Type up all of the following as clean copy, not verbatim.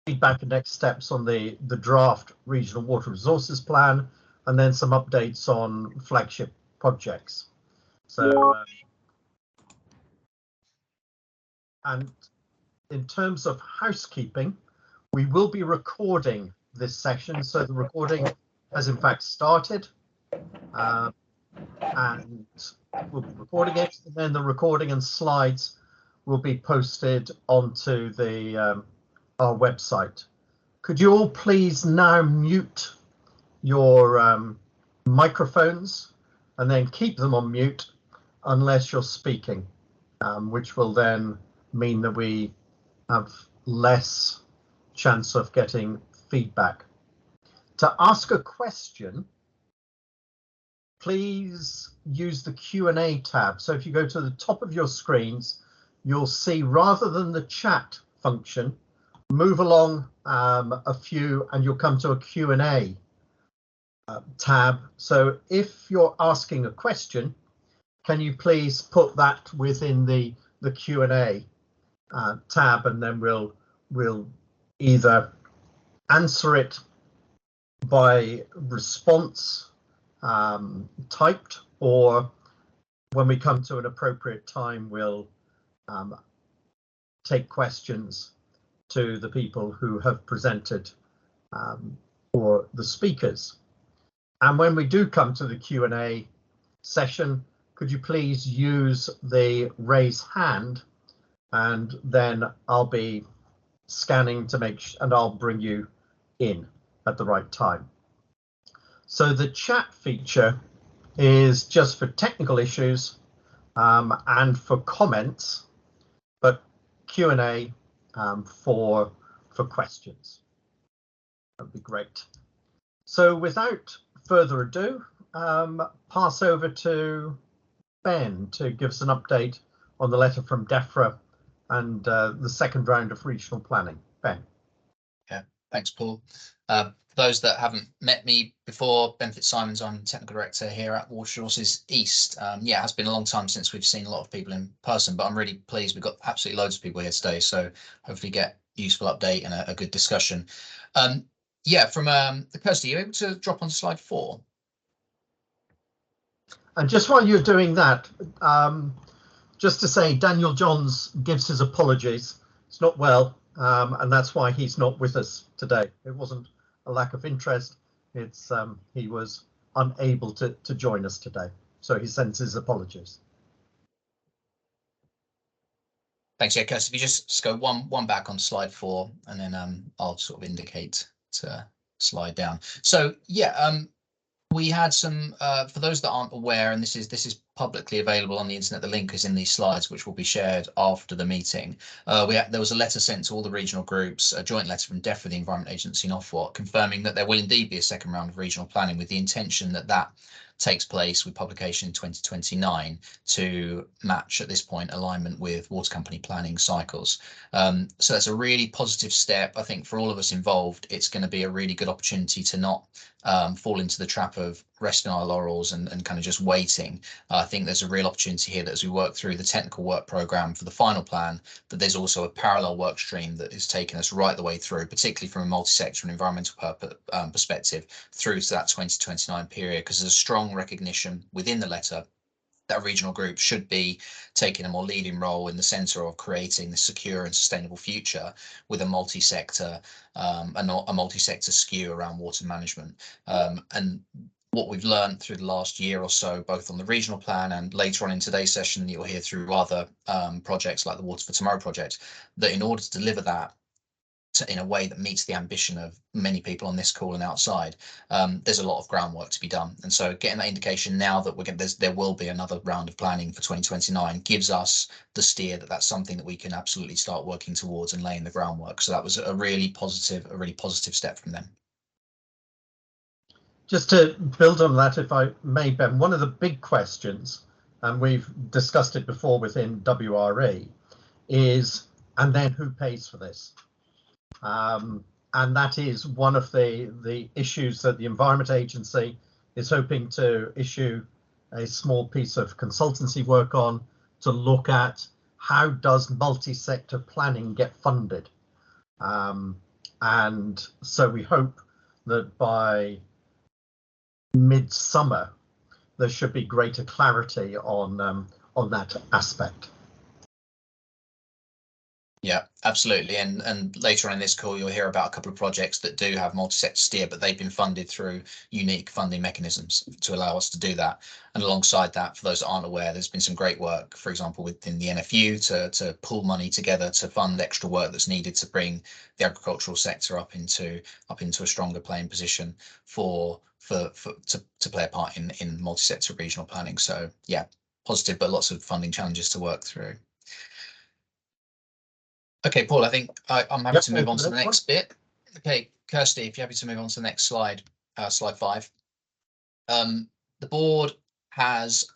feedback and next steps on the draft regional water resources plan, and then some updates on flagship projects. So, and in terms of housekeeping, we will be recording this session. So the recording has in fact started, and we'll be recording it, and then the recording and slides will be posted onto the our website. Could you all please now mute your microphones and then keep them on mute unless you're speaking, which will then mean that we have less chance of getting feedback. To ask a question, please use the Q&A tab. So if you go to the top of your screens, you'll see, rather than the chat function, move along a few and you'll come to a Q&A tab. So if you're asking a question, can you please put that within the Q&A tab, and then we'll either answer it by response typed, or when we come to an appropriate time, we'll take questions to the people who have presented or the speakers. And when we do come to the Q&A session, could you please use the raise hand, and then I'll be scanning to make and I'll bring you in at the right time. So the chat feature is just for technical issues and for comments, but Q&A for questions. That'd be great. So without further ado, pass over to Ben to give us an update on the letter from DEFRA and the second round of regional planning. Ben. Yeah, thanks, Paul. For those that haven't met me before, Ben Fitzsimons, I'm Technical Director here at Water Resources East. Yeah, it has been a long time since we've seen a lot of people in person, but I'm really pleased we've got absolutely loads of people here today, so hopefully get useful update and a good discussion. Yeah, from Kirsty, are you able to drop on slide 4? And just while you're doing that, just to say, Daniel Johns gives his apologies. He's not well, and that's why he's not with us today. It wasn't a lack of interest. It's he was unable to join us today, so he sends his apologies. Thanks. Yeah, Kirsty, if you just go one back on slide 4, and then I'll sort of indicate to slide down. So yeah, we had some, for those that aren't aware, and this is publicly available on the internet, the link is in these slides, which will be shared after the meeting. There was a letter sent to all the regional groups, a joint letter from DEFRA, the Environment Agency, and Ofwat, confirming that there will indeed be a second round of regional planning, with the intention that that takes place with publication in 2029 to match, at this point, alignment with water company planning cycles. So that's a really positive step. I think for all of us involved, it's going to be a really good opportunity to not fall into the trap of resting our laurels and kind of just waiting. I think there's a real opportunity here that as we work through the technical work programme for the final plan, that there's also a parallel work stream that is taking us right the way through, particularly from a multi-sector and environmental perspective, through to that 2029 period, because there's a strong recognition within the letter that regional group should be taking a more leading role in the centre of creating the secure and sustainable future, with a multi-sector skew around water management. And what we've learned through the last year or so, both on the regional plan and later on in today's session, you'll hear through other projects like the Water for Tomorrow project, that in order to deliver that in a way that meets the ambition of many people on this call and outside, there's a lot of groundwork to be done. And so getting that indication now that there will be another round of planning for 2029 gives us the steer that that's something that we can absolutely start working towards and laying the groundwork. So that was a really positive step from them. Just to build on that, if I may, Ben, one of the big questions, and we've discussed it before within WRE, is, and then who pays for this? And that is one of the issues that the Environment Agency is hoping to issue a small piece of consultancy work on, to look at how does multi-sector planning get funded. And so we hope that by midsummer there should be greater clarity on that aspect. Yeah, absolutely. And later on in this call, you'll hear about a couple of projects that do have multi-sector steer, but they've been funded through unique funding mechanisms to allow us to do that. And alongside that, for those that aren't aware, there's been some great work, for example, within the NFU to pull money together to fund extra work that's needed to bring the agricultural sector up into a stronger playing position to play a part in multi-sector regional planning. So yeah, positive, but lots of funding challenges to work through. Okay, Paul, I think I'm happy to move on to the next bit. Okay, Kirsty, if you're happy to move on to the next slide, slide 5. The board has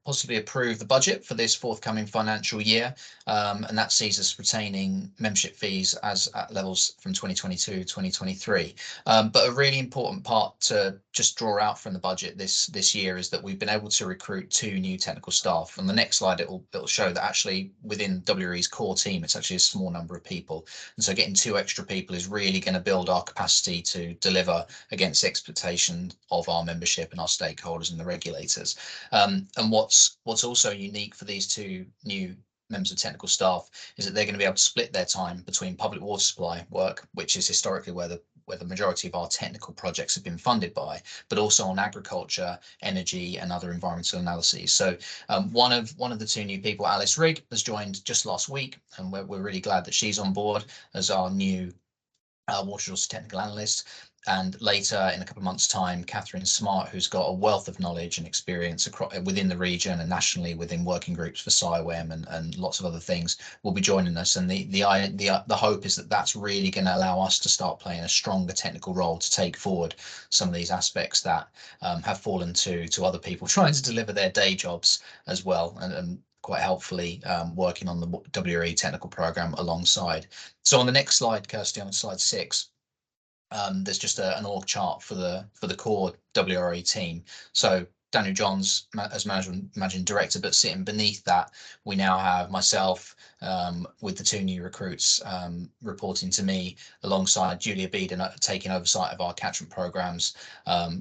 possibly approved the budget for this forthcoming financial year, and that sees us retaining membership fees as at levels from 2022-2023. But a really important part to just draw out from the budget this year is that we've been able to recruit 2 new technical staff. On the next slide, it'll show that actually within WRE's core team, it's actually a small number of people, and so getting 2 extra people is really going to build our capacity to deliver against the expectation of our membership and our stakeholders and the regulators. And what's also unique for these 2 new members of technical staff is that they're going to be able to split their time between public water supply work, which is historically where the majority of our technical projects have been funded by, but also on agriculture, energy, and other environmental analyses. So one of the 2 new people, Alice Rigg, has joined just last week, and we're really glad that she's on board as our new water resource technical analyst. And later in a couple of months' time, Catherine Smart, who's got a wealth of knowledge and experience within the region and nationally within working groups for SciWem and lots of other things, will be joining us. And the hope is that that's really going to allow us to start playing a stronger technical role to take forward some of these aspects that have fallen to other people trying to deliver their day jobs as well, and quite helpfully working on the WRE technical program alongside. So on the next slide, Kirsty, on slide 6, there's just an org chart for the core WRE team. So Daniel Johns as managing director, but sitting beneath that, we now have myself with the 2 new recruits reporting to me, alongside Julia Beeden taking oversight of our catchment programs,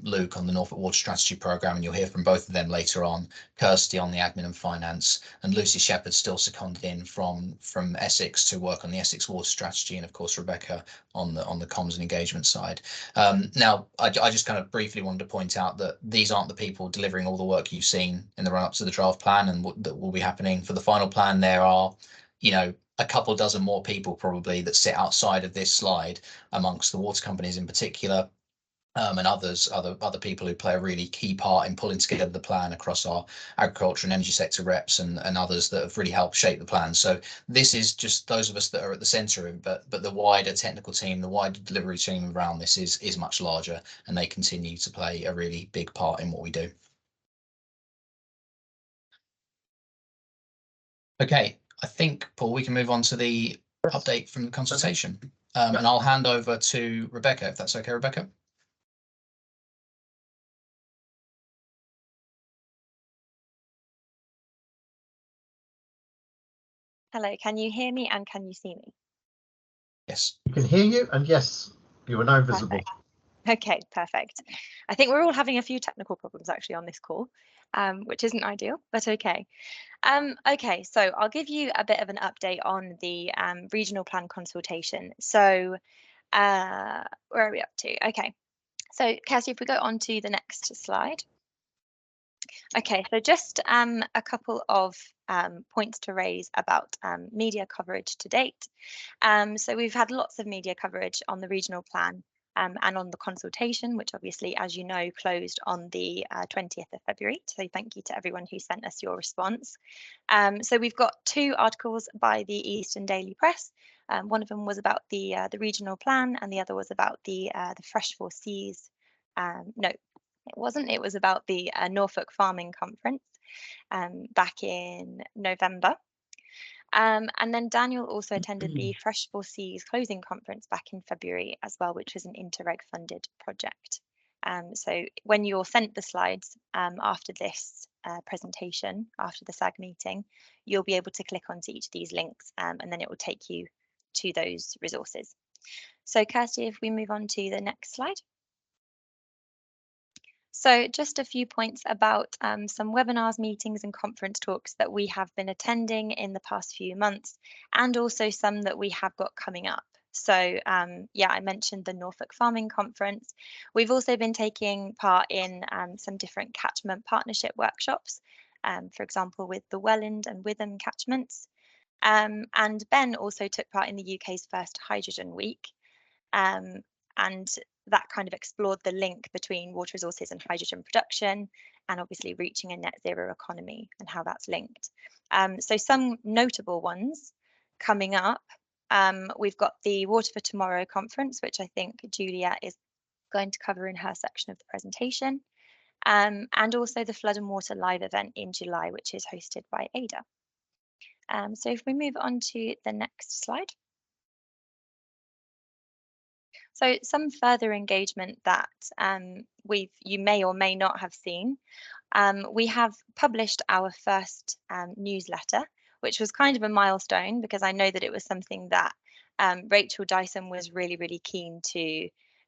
Luke on the Norfolk Water Strategy program, and you'll hear from both of them later on, Kirsty on the admin and finance, and Lucy Shepherd still seconded in from Essex to work on the Essex Water Strategy, and of course Rebecca on the comms and engagement side. Now, I just kind of briefly wanted to point out that these aren't the people delivering all the work you've seen in the run-up to the draft plan and that will be happening for the final plan. There are, a couple dozen more people probably that sit outside of this slide amongst the water companies in particular, and other people who play a really key part in pulling together the plan across our agriculture and energy sector reps and others that have really helped shape the plan. So this is just those of us that are at the centre of it, but the wider technical team, the wider delivery team around this is much larger, and they continue to play a really big part in what we do. Okay, I think, Paul, we can move on to the update from the consultation, and I'll hand over to Rebecca, if that's okay, Rebecca. Hello, can you hear me and can you see me? Yes. We can hear you, and yes, you are now visible. Perfect. Okay, perfect. I think we're all having a few technical problems actually on this call, which isn't ideal, but okay. Okay, so I'll give you a bit of an update on the regional plan consultation. So where are we up to? Okay, so Kirsty, if we go on to the next slide. Okay, so just a couple of points to raise about media coverage to date. So we've had lots of media coverage on the regional plan and on the consultation, which obviously, as you know, closed on the 20th of February. So thank you to everyone who sent us your response. So we've got 2 articles by the Eastern Daily Press. One of them was about the regional plan, and the other was about the Fresh for Seas. No, it wasn't. It was about the Norfolk Farming Conference back in November. And then Daniel also attended the Fresh for Seas closing conference back in February as well, which was an Interreg funded project. So when you're sent the slides after this presentation, after the SAG meeting, you'll be able to click onto each of these links and then it will take you to those resources. So Kirsty, if we move on to the next slide. So just a few points about some webinars, meetings and conference talks that we have been attending in the past few months, and also some that we have got coming up. So yeah, I mentioned the Norfolk Farming Conference. We've also been taking part in some different catchment partnership workshops, for example, with the Welland and Witham catchments. And Ben also took part in the UK's first Hydrogen Week. And that kind of explored the link between water resources and hydrogen production, and obviously reaching a net zero economy and how that's linked. So some notable ones coming up, we've got the Water for Tomorrow conference, which I think Julia is going to cover in her section of the presentation, and also the Flood and Water Live event in July, which is hosted by Ada. So if we move on to the next slide. So some further engagement that you may or may not have seen. We have published our first newsletter, which was kind of a milestone because I know that it was something that Rachel Dyson was really, really keen to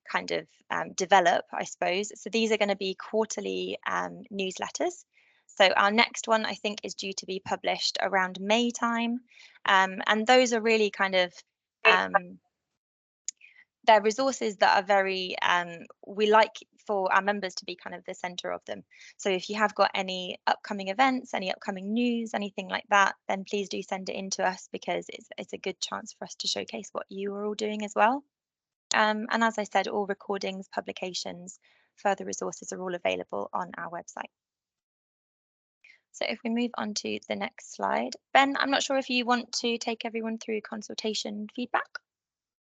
kind of develop, I suppose. So these are going to be quarterly newsletters. So our next one, I think, is due to be published around May time. And those are really kind of they're resources that are very, we like for our members to be kind of the center of them. So if you have got any upcoming events, any upcoming news, anything like that, then please do send it in to us because it's a good chance for us to showcase what you are all doing as well. And as I said, all recordings, publications, further resources are all available on our website. So if we move on to the next slide, Ben, I'm not sure if you want to take everyone through consultation feedback.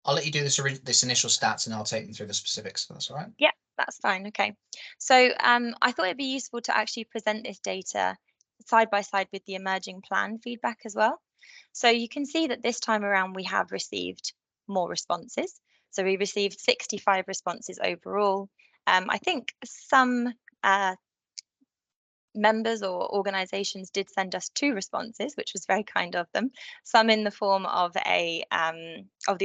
I'll let you do this initial stats and I'll take them through the specifics, if that's all right. Yeah, that's fine. Okay. So I thought it'd be useful to actually present this data side by side with the emerging plan feedback as well. So you can see that this time around we have received more responses. So we received 65 responses overall. I think some members or organizations did send us 2 responses, which was very kind of them, some in the form of the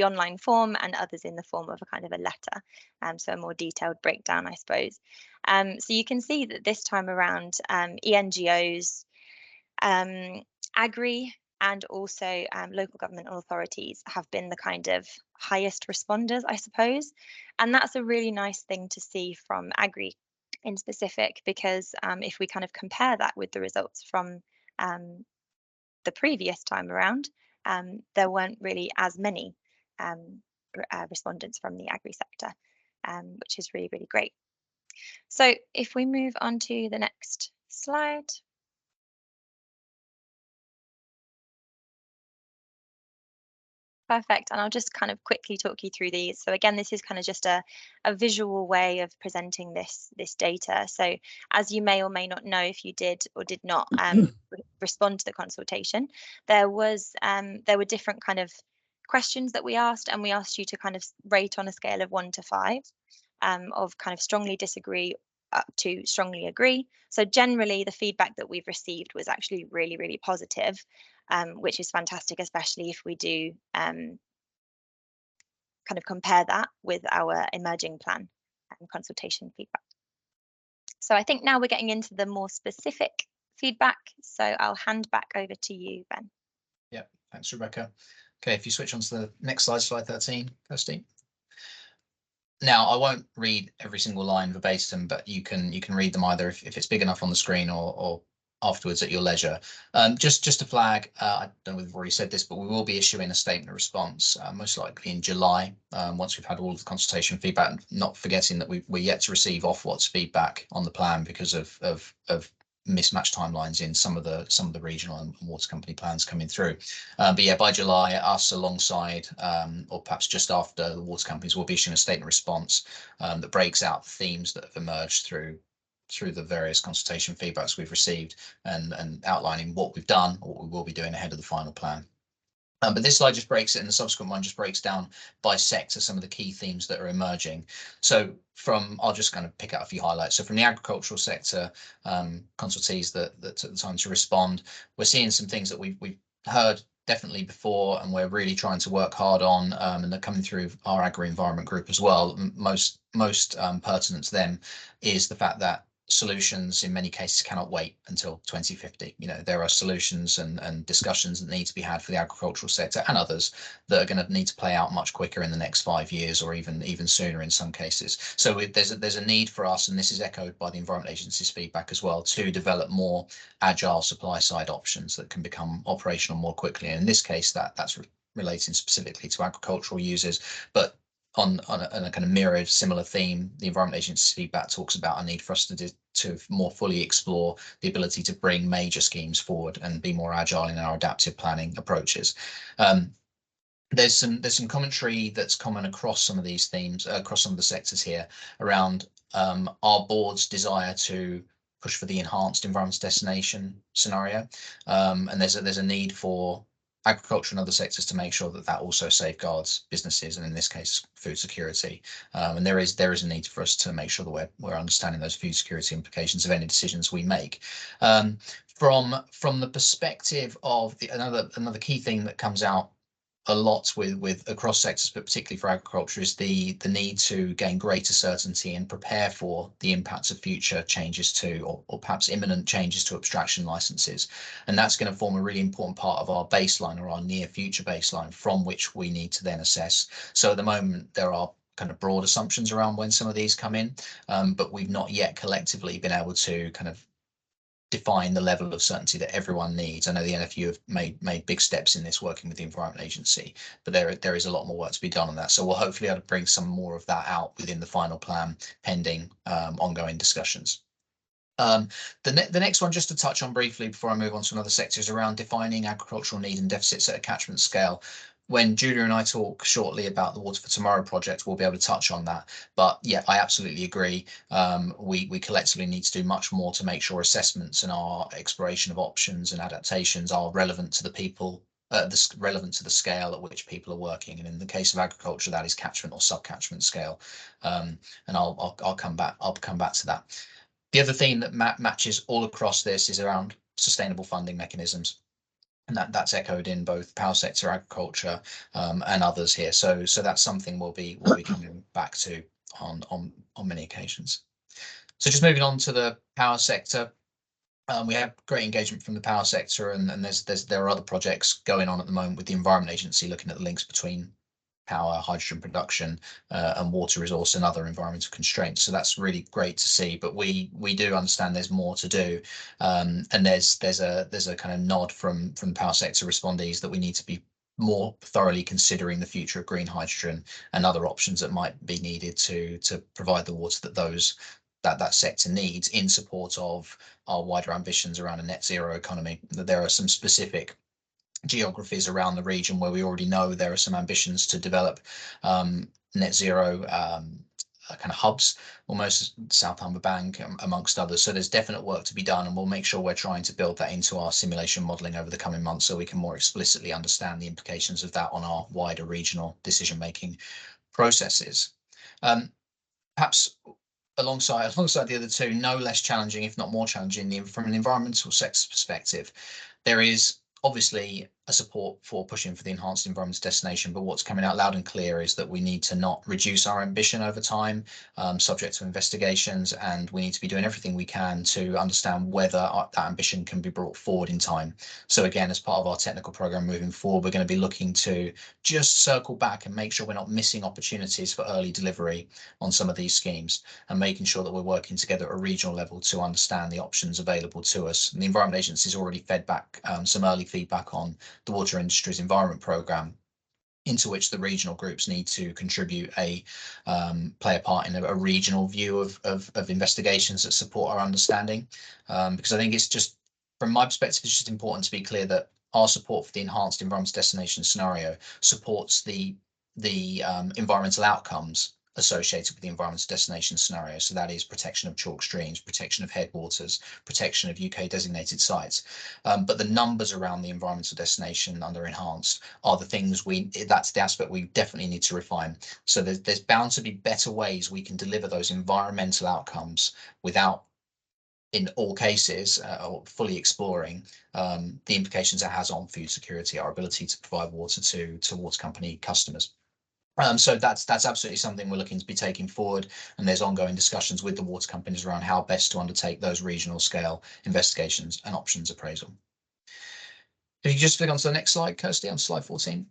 online form and others in the form of a kind of a letter, so a more detailed breakdown, I suppose. So you can see that this time around ENGOs, Agri and also local government authorities have been the kind of highest responders, I suppose, and that's a really nice thing to see from Agri in specific, because if we kind of compare that with the results from the previous time around, there weren't really as many respondents from the agri sector, which is really, really great. So if we move on to the next slide. Perfect, and I'll just kind of quickly talk you through these. So again, this is kind of just a visual way of presenting this data. So as you may or may not know, if you did or did not respond to the consultation, there were different kind of questions that we asked, and we asked you to kind of rate on a scale of 1 to 5, of kind of strongly disagree up to strongly agree. So generally the feedback that we've received was actually really, really positive, which is fantastic, especially if we do kind of compare that with our emerging plan and consultation feedback. So I think now we're getting into the more specific feedback. So I'll hand back over to you, Ben. Yeah, thanks, Rebecca. Okay, if you switch on to the next slide, slide 13, Kirsty. Now, I won't read every single line verbatim, but you can read them either if it's big enough on the screen or afterwards at your leisure. Just to flag, I don't know if we've already said this, but we will be issuing a statement of response, most likely in July, once we've had all of the consultation feedback, not forgetting that we're yet to receive Ofwat's feedback on the plan because of mismatched timelines in some of the regional and water company plans coming through. But yeah, by July, us alongside, or perhaps just after, the water companies will be issuing a statement response that breaks out the themes that have emerged through the various consultation feedbacks we've received and outlining what we've done or what we will be doing ahead of the final plan. But this slide just breaks it, and the subsequent one just breaks down by sector some of the key themes that are emerging. So I'll just kind of pick out a few highlights. So from the agricultural sector, consultees that took the time to respond, we're seeing some things that we've heard definitely before, and we're really trying to work hard on, and they're coming through our agri-environment group as well. Most pertinent to them is the fact that solutions in many cases cannot wait until 2050. You know, there are solutions and discussions that need to be had for the agricultural sector and others that are going to need to play out much quicker in the next 5 years, or even sooner in some cases. So there's a need for us, and this is echoed by the Environment Agency's feedback as well, to develop more agile supply side options that can become operational more quickly. And in this case, that's relating specifically to agricultural users, but on a kind of mirrored similar theme, the Environment Agency's feedback talks about a need for us to more fully explore the ability to bring major schemes forward and be more agile in our adaptive planning approaches. There's some commentary that's common across some of these themes, across some of the sectors here, around our board's desire to push for the enhanced environmental destination scenario, and there's a need for agriculture and other sectors to make sure that that also safeguards businesses, and in this case food security, and there is a need for us to make sure that we're understanding those food security implications of any decisions we make. From the perspective of another key thing that comes out a lot with across sectors, but particularly for agriculture, is the need to gain greater certainty and prepare for the impacts of future changes to, or perhaps imminent changes to abstraction licenses. And that's going to form a really important part of our baseline, or our near future baseline, from which we need to then assess. So at the moment, there are kind of broad assumptions around when some of these come in, but we've not yet collectively been able to kind of define the level of certainty that everyone needs. I know the NFU have made big steps in this, working with the Environment Agency, but there is a lot more work to be done on that. So we'll hopefully be able to bring some more of that out within the final plan, pending ongoing discussions. The next one, just to touch on briefly before I move on to another sector, is around defining agricultural need and deficits at a catchment scale. When Julia and I talk shortly about the Water for Tomorrow project, we'll be able to touch on that. But yeah, I absolutely agree. We collectively need to do much more to make sure assessments and our exploration of options and adaptations are relevant to the people, relevant to the scale at which people are working. And in the case of agriculture, that is catchment or sub-catchment scale. And I'll come back to that. The other theme that matches all across this is around sustainable funding mechanisms. And that's echoed in both power sector, agriculture, and others here. So that's something we'll be coming back to on many occasions. So just moving on to the power sector, we have great engagement from the power sector, and there are other projects going on at the moment with the Environment Agency, looking at the links between power, hydrogen production, and water resource and other environmental constraints. So that's really great to see. But we do understand there's more to do, and there's a kind of nod from the power sector respondees that we need to be more thoroughly considering the future of green hydrogen and other options that might be needed to provide the water that sector needs in support of our wider ambitions around a net zero economy. There are some specific geographies around the region where we already know there are some ambitions to develop net zero kind of hubs, almost South Humber Bank amongst others. So there's definite work to be done, and we'll make sure we're trying to build that into our simulation modelling over the coming months, so we can more explicitly understand the implications of that on our wider regional decision-making processes. Perhaps alongside the other two, no less challenging, if not more challenging, from an environmental sector perspective, there is obviously a support for pushing for the enhanced environmental destination, but what's coming out loud and clear is that we need to not reduce our ambition over time, subject to investigations, and we need to be doing everything we can to understand whether that ambition can be brought forward in time. So again, as part of our technical program moving forward, we're going to be looking to just circle back and make sure we're not missing opportunities for early delivery on some of these schemes, and making sure that we're working together at a regional level to understand the options available to us. And the Environment Agency has already fed back some early feedback on the Water Industries Environment Programme, into which the regional groups need to contribute play a part in a regional view of investigations that support our understanding. Because I think it's just, from my perspective, it's just important to be clear that our support for the enhanced environmental destination scenario supports the environmental outcomes associated with the environmental destination scenario. So that is protection of chalk streams, protection of headwaters, protection of UK designated sites. But the numbers around the environmental destination under enhanced are the things that's the aspect we definitely need to refine. So there's bound to be better ways we can deliver those environmental outcomes without in all cases, or fully exploring the implications it has on food security, our ability to provide water to water company customers. So that's absolutely something we're looking to be taking forward, and there's ongoing discussions with the water companies around how best to undertake those regional scale investigations and options appraisal. If you just click on to the next slide, Kirsty, on slide 14.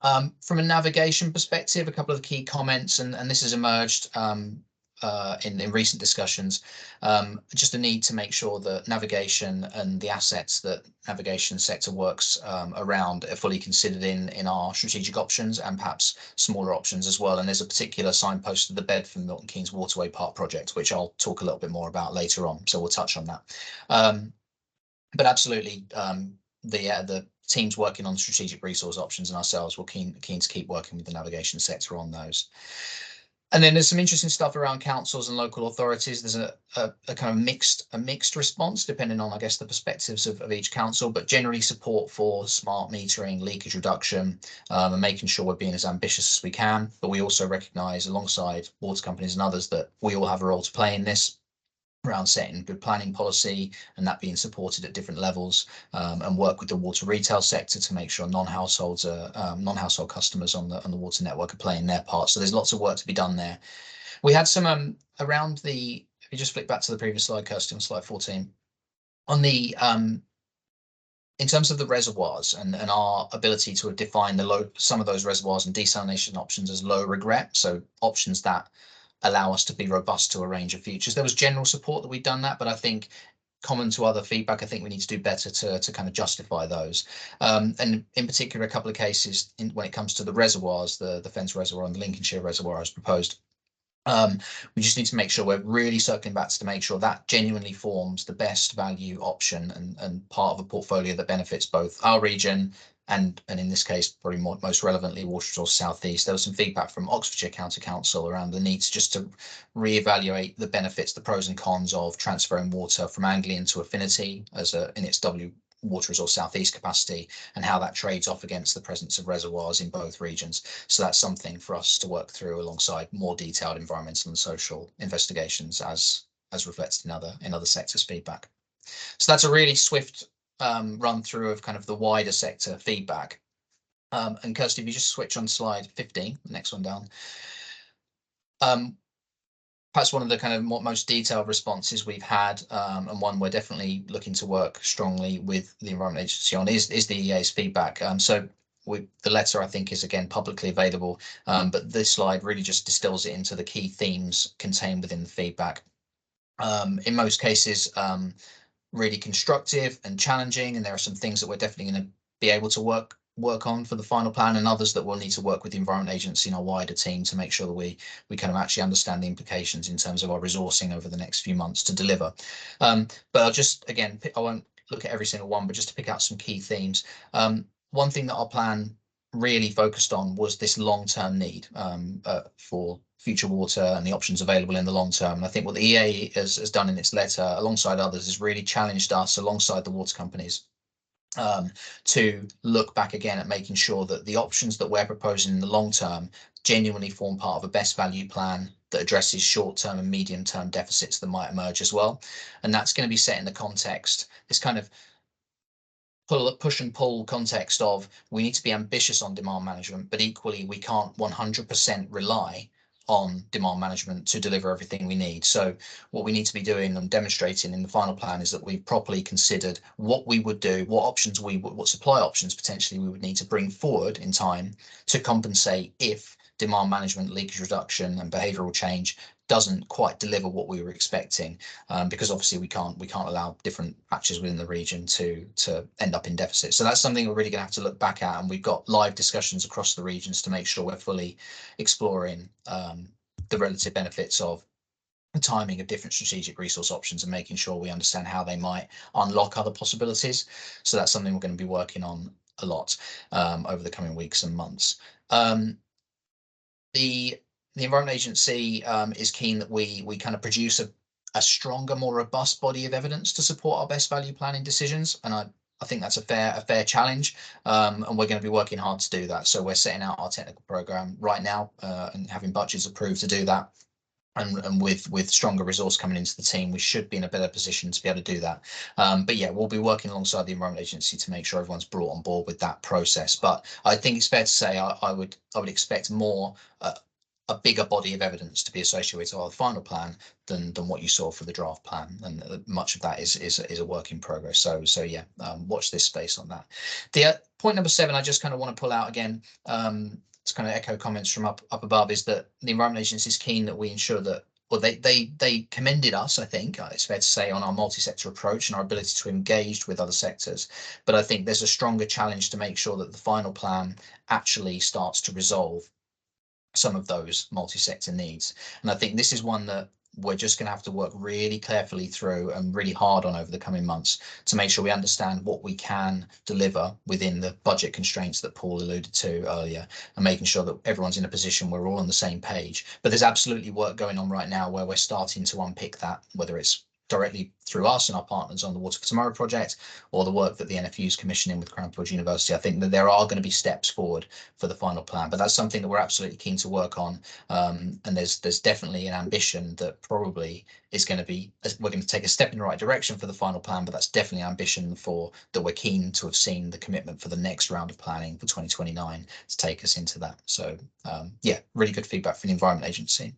From a navigation perspective, a couple of key comments, and this has emerged in recent discussions, just a need to make sure that navigation and the assets that navigation sector works around are fully considered in our strategic options and perhaps smaller options as well. And there's a particular signpost to the bed from Milton Keynes Waterway Park project, which I'll talk a little bit more about later on, so we'll touch on that. But absolutely, the teams working on strategic resource options and ourselves will keen to keep working with the navigation sector on those. And then there's some interesting stuff around councils and local authorities. There's a kind of mixed response depending on, I guess, the perspectives of each council, but generally support for smart metering, leakage reduction, and making sure we're being as ambitious as we can. But we also recognise, alongside water companies and others, that we all have a role to play in this, around setting good planning policy and that being supported at different levels, and work with the water retail sector to make sure non-household customers on the water network are playing their part. So there's lots of work to be done there. We had some around the, if you just flick back to the previous slide, Kirsty, on slide 14, on the in terms of the reservoirs and our ability to define some of those reservoirs and desalination options as low regret, so options that allow us to be robust to a range of futures. There was general support that we've done that, but I think common to other feedback, I think we need to do better to kind of justify those. And in particular, a couple of cases when it comes to the reservoirs, the Fens Reservoir and the Lincolnshire Reservoir as proposed. We just need to make sure we're really circling back to make sure that genuinely forms the best value option and part of a portfolio that benefits both our region and in this case, probably most relevantly, Water Resource South East. There was some feedback from Oxfordshire County Council around the needs just to reevaluate the benefits, the pros and cons of transferring water from Anglian to Affinity in its Water Resource South East capacity, and how that trades off against the presence of reservoirs in both regions. So that's something for us to work through alongside more detailed environmental and social investigations as reflected in other sectors' feedback. So that's a really swift run through of kind of the wider sector feedback. And Kirsty, if you just switch on slide 15, the next one down. Perhaps one of the kind of most detailed responses we've had, and one we're definitely looking to work strongly with the Environment Agency on, is the EA's feedback. So the letter, I think, is again publicly available, but this slide really just distills it into the key themes contained within the feedback. In most cases, really constructive and challenging, and there are some things that we're definitely going to be able to work on for the final plan, and others that we'll need to work with the Environment Agency and our wider team to make sure that we kind of actually understand the implications in terms of our resourcing over the next few months to deliver. But I'll just, again, I won't look at every single one, but just to pick out some key themes. One thing that our plan really focused on was this long-term need for future water and the options available in the long term. And I think what the EA has done in its letter, alongside others, has really challenged us, alongside the water companies, to look back again at making sure that the options that we're proposing in the long term genuinely form part of a best value plan that addresses short-term and medium-term deficits that might emerge as well. And that's going to be set in the context, this kind of push and pull context of, we need to be ambitious on demand management, but equally we can't 100% rely on demand management to deliver everything we need. So what we need to be doing and demonstrating in the final plan is that we've properly considered what we would do, what supply options potentially we would need to bring forward in time to compensate if demand management, leakage reduction and behavioural change doesn't quite deliver what we were expecting, because obviously we can't allow different patches within the region to end up in deficit. So that's something we're really going to have to look back at, and we've got live discussions across the regions to make sure we're fully exploring the relative benefits of the timing of different strategic resource options and making sure we understand how they might unlock other possibilities. So that's something we're going to be working on a lot over the coming weeks and months. The Environment Agency is keen that we kind of produce a stronger, more robust body of evidence to support our best value planning decisions, and I think that's a fair challenge, and we're going to be working hard to do that. So we're setting out our technical program right now and having budgets approved to do that. and with stronger resource coming into the team, we should be in a better position to be able to do that. But yeah, we'll be working alongside the Environment Agency to make sure everyone's brought on board with that process. But I think it's fair to say I would expect more a bigger body of evidence to be associated with our final plan than what you saw for the draft plan, and much of that is a work in progress. So yeah, watch this space on that. The point number 7, I just kind of want to pull out again. To kind of echo comments from up above, is that the Environment Agency is keen that we ensure that, well, they commended us, I think it's fair to say, on our multi-sector approach and our ability to engage with other sectors. But I think there's a stronger challenge to make sure that the final plan actually starts to resolve some of those multi-sector needs. And I think this is one that we're just going to have to work really carefully through and really hard on over the coming months to make sure we understand what we can deliver within the budget constraints that Paul alluded to earlier, and making sure that everyone's in a position where we're all on the same page. But there's absolutely work going on right now where we're starting to unpick that, whether it's directly through us and our partners on the Water for Tomorrow project, or the work that the NFU is commissioning with Crown George University. I think that there are going to be steps forward for the final plan, but that's something that we're absolutely keen to work on. And there's definitely an ambition that probably is going to be, we're going to take a step in the right direction for the final plan, but that's definitely an ambition for that we're keen to have seen the commitment for the next round of planning for 2029 to take us into that. So yeah, really good feedback from the Environment Agency.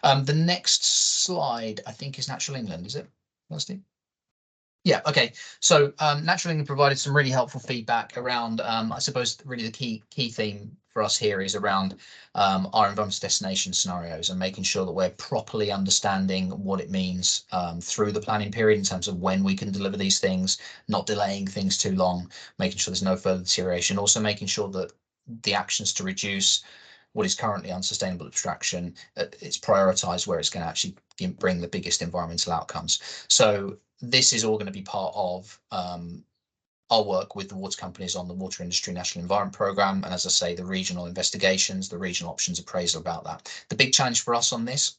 The next slide, I think, is Natural England, is it? Steve? Yeah, okay. So Natural England provided some really helpful feedback around, I suppose really the key theme for us here is around our environmental destination scenarios and making sure that we're properly understanding what it means through the planning period in terms of when we can deliver these things, not delaying things too long, making sure there's no further deterioration, also making sure that the actions to reduce what is currently unsustainable abstraction, it's prioritized where it's going to actually bring the biggest environmental outcomes. So this is all going to be part of our work with the water companies on the Water Industry National Environment Programme, and as I say, the regional investigations, the regional options appraisal about that. The big challenge for us on this,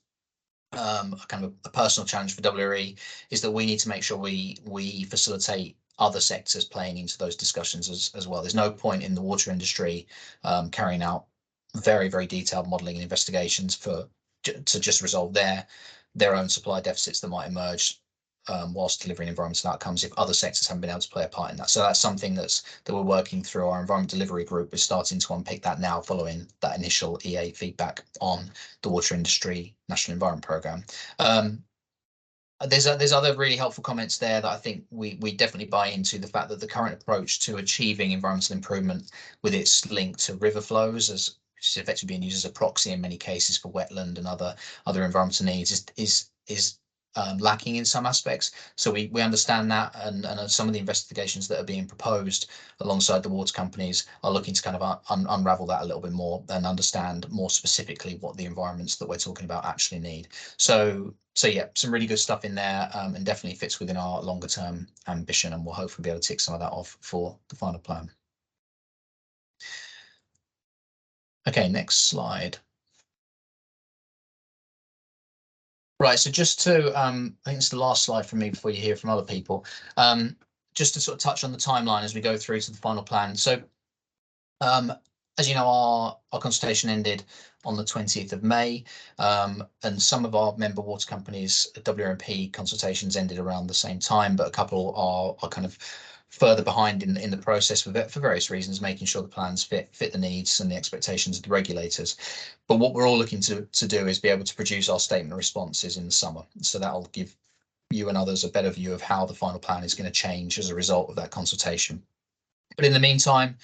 kind of a personal challenge for WRE, is that we need to make sure we facilitate other sectors playing into those discussions as well. There's no point in the water industry carrying out very, very detailed modelling and investigations to just resolve their own supply deficits that might emerge whilst delivering environmental outcomes if other sectors haven't been able to play a part in that. So that's something that we're working through. Our environment delivery group is starting to unpick that now following that initial EA feedback on the Water Industry National Environment Programme. There's other really helpful comments there that I think we definitely buy into, the fact that the current approach to achieving environmental improvement with its link to river flows, as which is effectively being used as a proxy in many cases for wetland and other environmental needs, is lacking in some aspects. So we understand that, and some of the investigations that are being proposed alongside the water companies are looking to kind of unravel that a little bit more and understand more specifically what the environments that we're talking about actually need. So yeah, some really good stuff in there, and definitely fits within our longer term ambition, and we'll hopefully be able to tick some of that off for the final plan. Okay, next slide. Right, so just to, I think it's the last slide from me before you hear from other people, just to sort of touch on the timeline as we go through to the final plan. So as you know, our consultation ended on the 20th of May, and some of our member water companies' WRMP consultations ended around the same time, but a couple are kind of further behind in the process for various reasons, making sure the plans fit the needs and the expectations of the regulators. But what we're all looking to do is be able to produce our statement of responses in the summer. So that'll give you and others a better view of how the final plan is going to change as a result of that consultation. But in the meantime,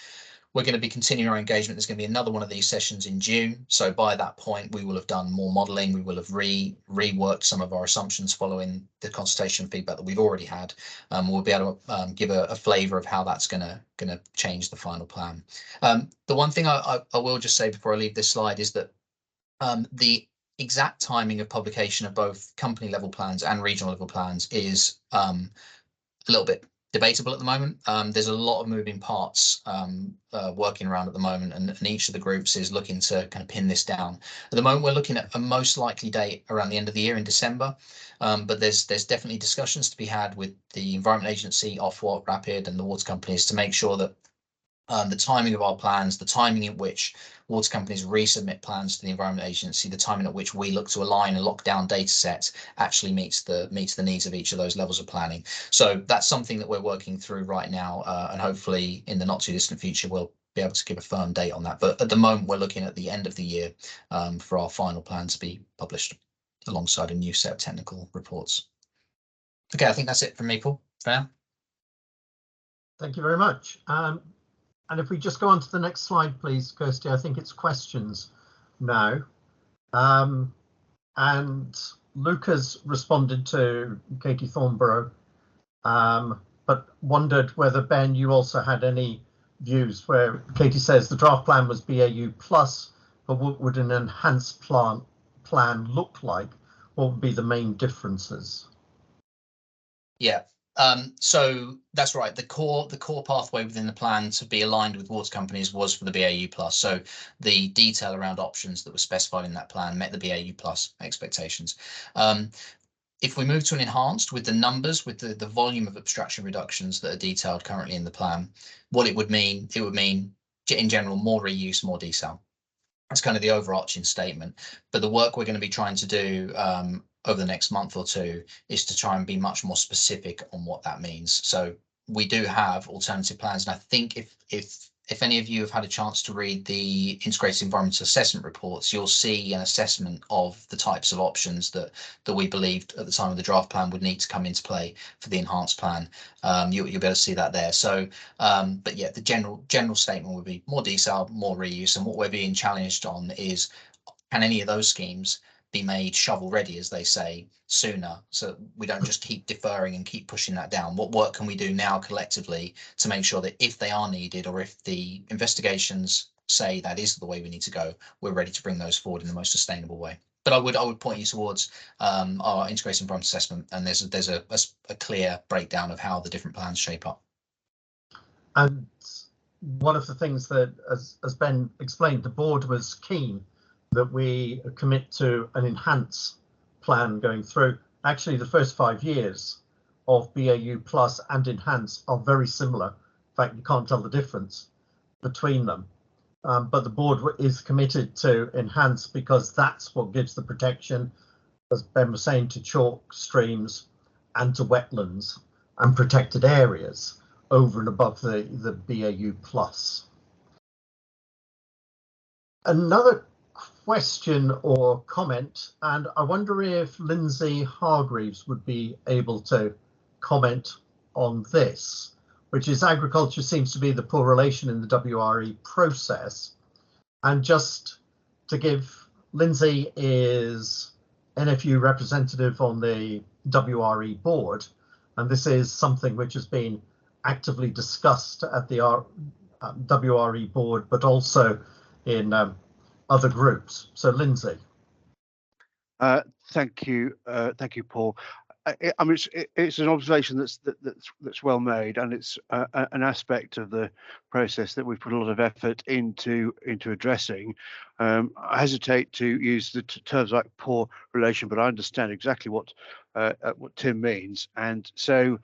we're going to be continuing our engagement. There's going to be another one of these sessions in June. So by that point, we will have done more modelling. We will have reworked some of our assumptions following the consultation feedback that we've already had. We'll be able to give a flavour of how that's going to change the final plan. The one thing I will just say before I leave this slide is that the exact timing of publication of both company level plans and regional level plans is a little bit debatable at the moment. There's a lot of moving parts working around at the moment, and each of the groups is looking to kind of pin this down. At the moment, we're looking at a most likely date around the end of the year in December, but there's definitely discussions to be had with the Environment Agency, Ofwat, Rapid, and the water companies to make sure that the timing of our plans, the timing at which water companies resubmit plans to the Environment Agency, the timing at which we look to align and lock down data sets actually meets the needs of each of those levels of planning. So that's something that we're working through right now, and hopefully in the not too distant future we'll be able to give a firm date on that. But at the moment we're looking at the end of the year for our final plan to be published alongside a new set of technical reports. Okay, I think that's it from me, Paul. Fair? Thank you very much. And if we just go on to the next slide, please, Kirsty, I think it's questions now. And Luke has responded to Katie Thornborough, but wondered whether, Ben, you also had any views where Katie says the draft plan was BAU plus, but what would an enhanced plan look like? What would be the main differences? Yeah. So that's right. The core pathway within the plan to be aligned with water companies was for the BAU plus. So the detail around options that were specified in that plan met the BAU plus expectations. If we move to an enhanced with the numbers, with the volume of abstraction reductions that are detailed currently in the plan, what it would mean in general more reuse, more desal. That's kind of the overarching statement. But the work we're going to be trying to do over the next month or two is to try and be much more specific on what that means. So we do have alternative plans, and I think if any of you have had a chance to read the integrated environmental assessment reports, you'll see an assessment of the types of options that we believed at the time of the draft plan would need to come into play for the enhanced plan. You'll be able to see that there. So, but yeah, the general statement would be more desal, more reuse, and what we're being challenged on is, can any of those schemes be made shovel ready, as they say, sooner, so we don't just keep deferring and keep pushing that down? What work can we do now collectively to make sure that if they are needed, or if the investigations say that is the way we need to go, we're ready to bring those forward in the most sustainable way? But I would point you towards our integrated environmental assessment, and there's a clear breakdown of how the different plans shape up. And one of the things that, as Ben explained, the board was keen that we commit to an enhanced plan going through. Actually, the first 5 years of BAU plus and enhanced are very similar. In fact, you can't tell the difference between them. But the board is committed to enhance because that's what gives the protection, as Ben was saying, to chalk streams and to wetlands and protected areas over and above the BAU plus. Another question or comment, and I wonder if Lindsay Hargreaves would be able to comment on this, which is agriculture seems to be the poor relation in the WRE process. And just to give, Lindsay is NFU representative on the WRE board, and this is something which has been actively discussed at the WRE board, but also in other groups. So, Lindsay. Thank you, Paul. I mean, it's an observation that's well made, and it's an aspect of the process that we've put a lot of effort into addressing. I hesitate to use the terms like poor relation, but I understand exactly what Tim means, and so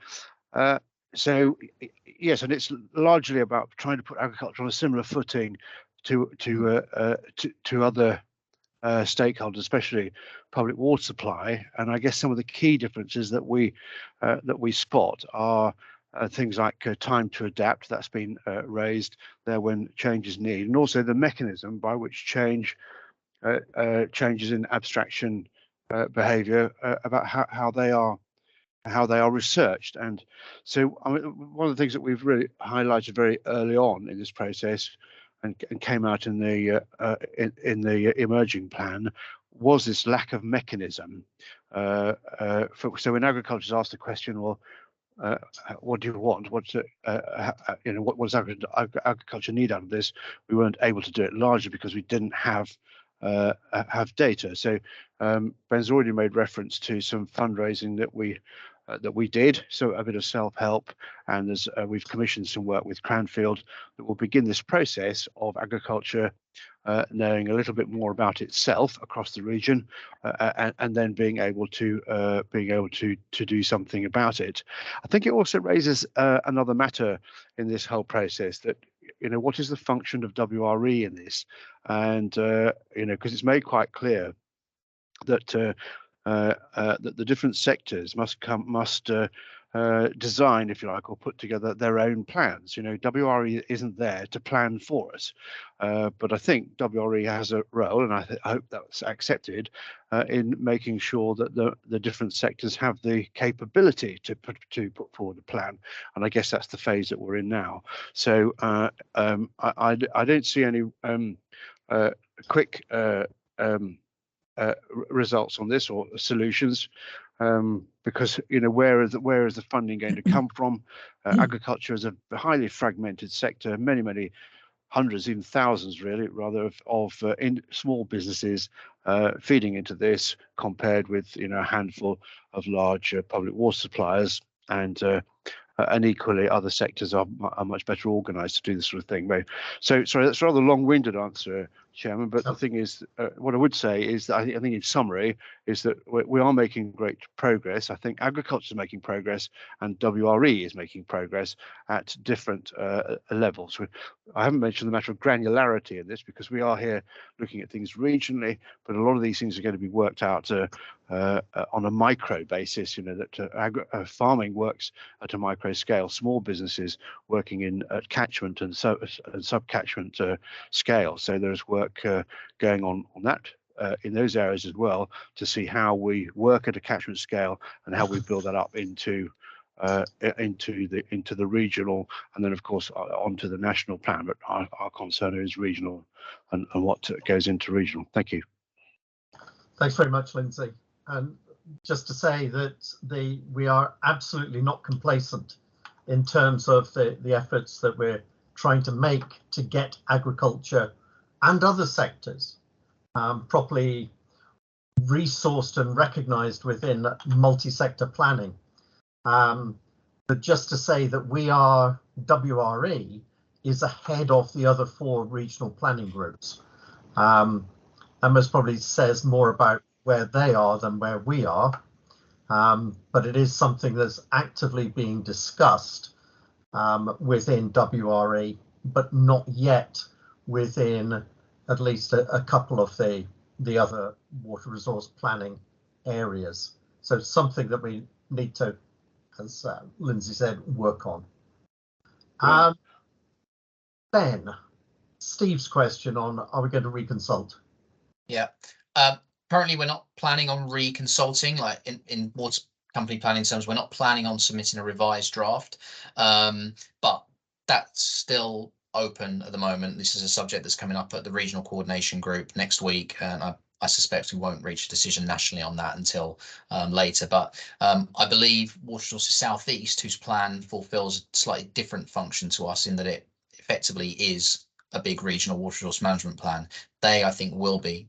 yes, and it's largely about trying to put agriculture on a similar footing to other stakeholders, especially public water supply. And I guess some of the key differences that we spot are things like time to adapt. That's been raised there when change is needed, and also the mechanism by which changes in abstraction behaviour about how they are researched. And so I mean, one of the things that we've really highlighted very early on in this process and came out in the emerging plan was this lack of mechanism. So when agriculture is asked the question, well, what do you want? What does agriculture need out of this? We weren't able to do it largely because we didn't have data. So Ben's already made reference to some fundraising that we did, so a bit of self-help, and we've commissioned some work with Cranfield that will begin this process of agriculture knowing a little bit more about itself across the region, and then being able to do something about it. I think it also raises another matter in this whole process, that what is the function of WRE in this? And because it's made quite clear that that the different sectors must design, if you like, or put together their own plans. WRE isn't there to plan for us, but I think WRE has a role, and I hope that's accepted in making sure that the different sectors have the capability to put forward a plan. And I guess that's the phase that we're in now. So I don't see any quick results on this or solutions, because where is the funding going to come from? Agriculture is a highly fragmented sector, many hundreds, even thousands really, rather, of in small businesses feeding into this, compared with a handful of large public water suppliers, and equally other sectors are much better organized to do this sort of thing. So sorry, that's a rather long-winded answer, Chairman, but the thing is, what I would say is that I think in summary is that we are making great progress. I think agriculture is making progress, and WRE is making progress at different levels. I haven't mentioned the matter of granularity in this, because we are here looking at things regionally, but a lot of these things are going to be worked out on a micro basis. That farming works at a micro scale, small businesses working in catchment and sub-catchment scale. So there's work going on that in those areas as well, to see how we work at a catchment scale and how we build that up into the regional, and then of course onto the national plan. But our concern is regional and what goes into regional. Thank you. Thanks very much, Lindsay. And just to say that we are absolutely not complacent in terms of the efforts that we're trying to make to get agriculture and other sectors properly resourced and recognised within multi-sector planning. But just to say that WRE is ahead of the other 4 regional planning groups. That most probably says more about where they are than where we are. But it is something that's actively being discussed within WRE, but not yet within at least a couple of the other water resource planning areas. So something that we need to, as Lindsay said, work on. Ben, Steve's question on, are we going to reconsult? Yeah. Currently, we're not planning on reconsulting, like in water company planning terms, we're not planning on submitting a revised draft, but that's still open at the moment. This is a subject that's coming up at the regional coordination group next week, and I suspect we won't reach a decision nationally on that until later. But I believe Water Resources South East, whose plan fulfills a slightly different function to us in that it effectively is a big regional water resource management plan, they, I think, will be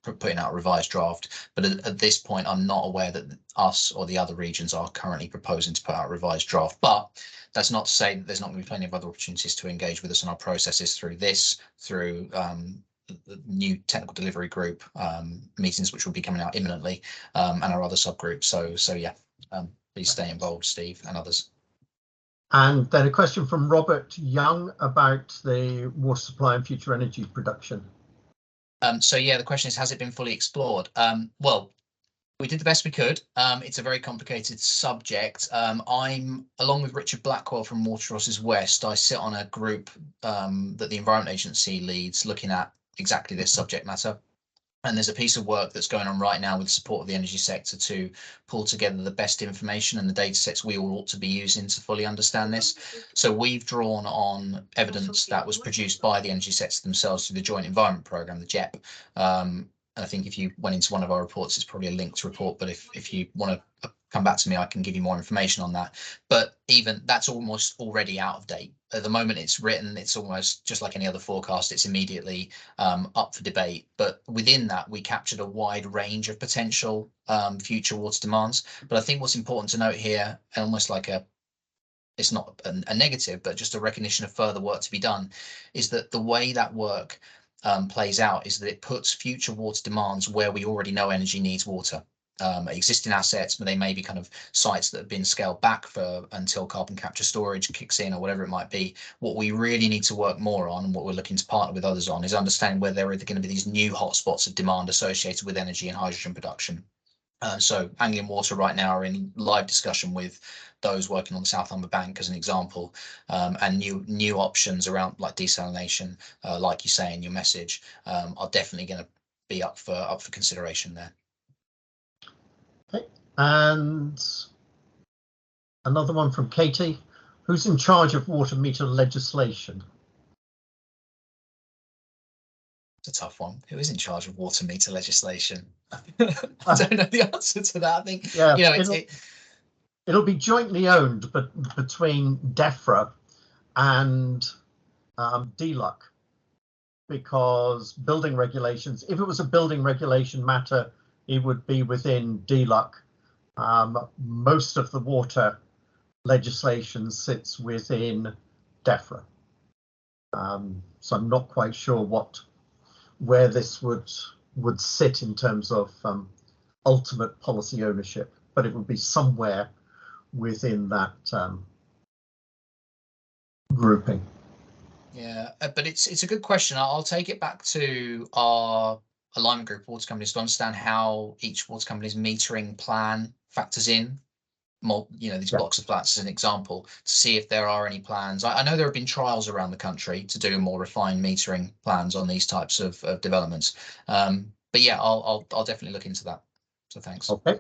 putting out a revised draft. But at this point, I'm not aware that us or the other regions are currently proposing to put out a revised draft. But that's not to say that there's not going to be plenty of other opportunities to engage with us on our processes through the new technical delivery group meetings, which will be coming out imminently, and our other subgroups. So yeah, please stay involved, Steve and others. And then a question from Robert Young about the water supply and future energy production. So yeah, the question is, has it been fully explored? Well, we did the best we could. It's a very complicated subject. I'm, along with Richard Blackwell from Water Resources West, I sit on a group that the Environment Agency leads, looking at exactly this subject matter. And there's a piece of work that's going on right now with the support of the energy sector to pull together the best information and the data sets we all ought to be using to fully understand this. So we've drawn on evidence that was produced by the energy sector themselves through the Joint Environment Programme, the JEP. And I think if you went into one of our reports, it's probably a linked report, but if you want to come back to me, I can give you more information on that. But even that's almost already out of date. At the moment it's written, it's almost just like any other forecast, it's immediately up for debate. But within that, we captured a wide range of potential future water demands. But I think what's important to note here, and almost like it's not a negative, but just a recognition of further work to be done, is that the way that work plays out is that it puts future water demands where we already know energy needs water. existing assets, but they may be kind of sites that have been scaled back for until carbon capture storage kicks in or whatever it might be. What we really need to work more on, and what we're looking to partner with others on, is understanding where there are going to be these new hotspots of demand associated with energy and hydrogen production. So Anglian Water right now are in live discussion with those working on the South Humber Bank as an example, and new options around like desalination, like you say in your message, are definitely going to be up for consideration there. Okay, and another one from Katie. Who's in charge of water meter legislation? It's a tough one. Who is in charge of water meter legislation? I don't know the answer to that. I think, yeah, you know, it'll be jointly owned, but between DEFRA and DLUC, because building regulations, if it was a building regulation matter, it would be within DLUC. Most of the water legislation sits within DEFRA. So I'm not quite sure where this would sit in terms of ultimate policy ownership, but it would be somewhere within that grouping. Yeah, but it's a good question. I'll take it back to our alignment group water companies to understand how each water company's metering plan factors in, these blocks of flats as an example, to see if there are any plans. I know there have been trials around the country to do more refined metering plans on these types of developments. But yeah, I'll definitely look into that. So thanks. Okay.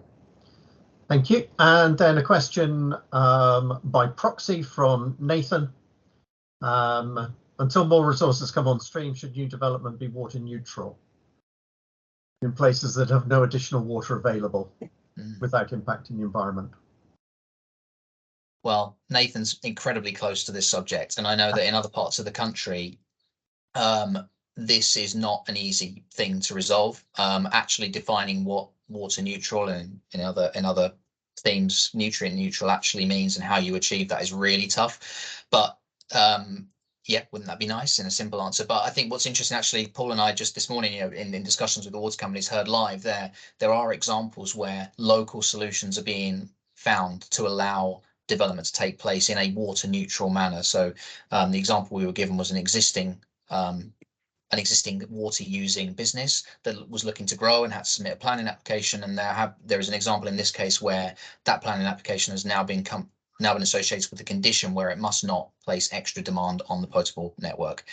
Thank you. And then a question by proxy from Nathan. Until more resources come on stream, should new development be water neutral in places that have no additional water available without impacting the environment? Well, Nathan's incredibly close to this subject, and I know that in other parts of the country, this is not an easy thing to resolve. Actually defining what water neutral and in other themes nutrient neutral actually means and how you achieve that is really tough. But yeah, wouldn't that be nice in a simple answer? But I think what's interesting, actually, Paul and I just this morning, in discussions with the water companies, heard live there are examples where local solutions are being found to allow development to take place in a water neutral manner. So the example we were given was an existing water using business that was looking to grow and had to submit a planning application, and there is an example in this case where that planning application has now been associated with a condition where it must not place extra demand on the potable network.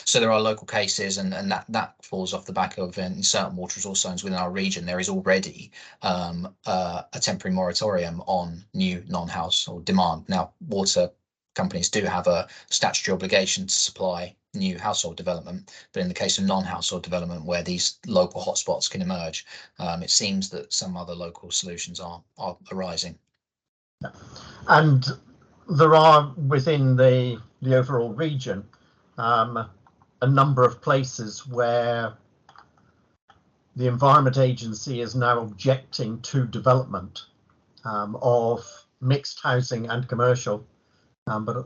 So there are local cases, and that falls off the back of, in certain water resource zones within our region, there is already a temporary moratorium on new non-household demand. Now, water companies do have a statutory obligation to supply new household development, but in the case of non-household development where these local hotspots can emerge, it seems that some other local solutions are arising. And there are within the overall region a number of places where the Environment Agency is now objecting to development of mixed housing and commercial, but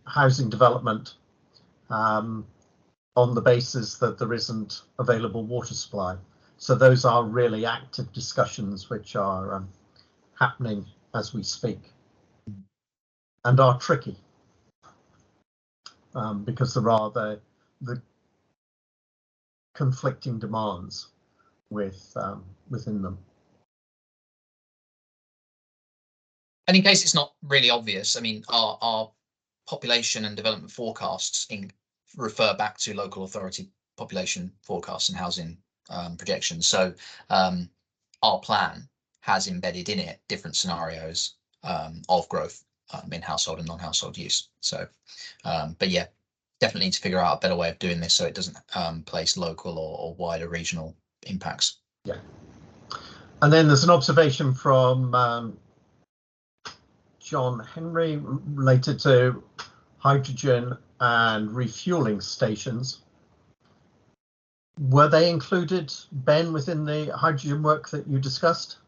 housing development on the basis that there isn't available water supply. So those are really active discussions which are happening as we speak, and are tricky because there are the conflicting demands within them. And in case it's not really obvious, I mean, our population and development forecasts refer back to local authority population forecasts and housing projections. So our plan has embedded in it different scenarios of growth in household and non-household use. So, but yeah, definitely need to figure out a better way of doing this so it doesn't place local or wider regional impacts. Yeah. And then there's an observation from John Henry related to hydrogen and refueling stations. Were they included, Ben, within the hydrogen work that you discussed?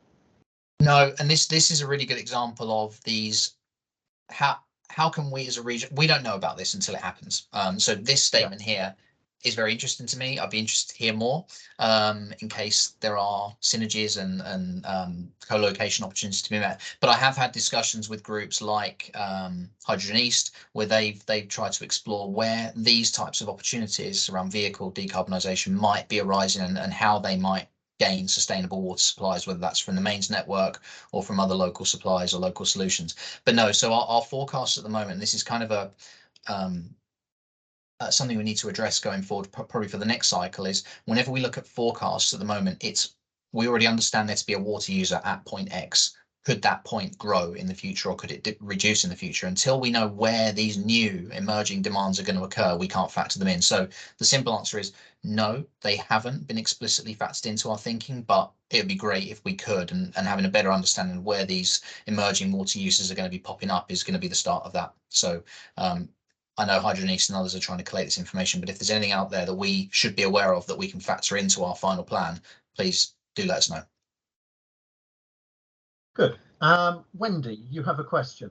No, and this is a really good example of these. How can we as a region, we don't know about this until it happens. So this statement here is very interesting to me. I'd be interested to hear more in case there are synergies and co-location opportunities to be met. But I have had discussions with groups like Hydrogen East, where they've tried to explore where these types of opportunities around vehicle decarbonisation might be arising and how they might gain sustainable water supplies, whether that's from the mains network or from other local supplies or local solutions. But no, so our forecast at the moment, this is kind of a something we need to address going forward, probably for the next cycle, is whenever we look at forecasts at the moment, we already understand there to be a water user at point X. Could that point grow in the future, or could it reduce in the future? Until we know where these new emerging demands are going to occur, we can't factor them in. So the simple answer is no, they haven't been explicitly factored into our thinking, but it would be great if we could, and having a better understanding of where these emerging water uses are going to be popping up is going to be the start of that. So I know Hydrogen East and others are trying to collate this information, but if there's anything out there that we should be aware of that we can factor into our final plan, please do let us know. Good. Wendy, you have a question.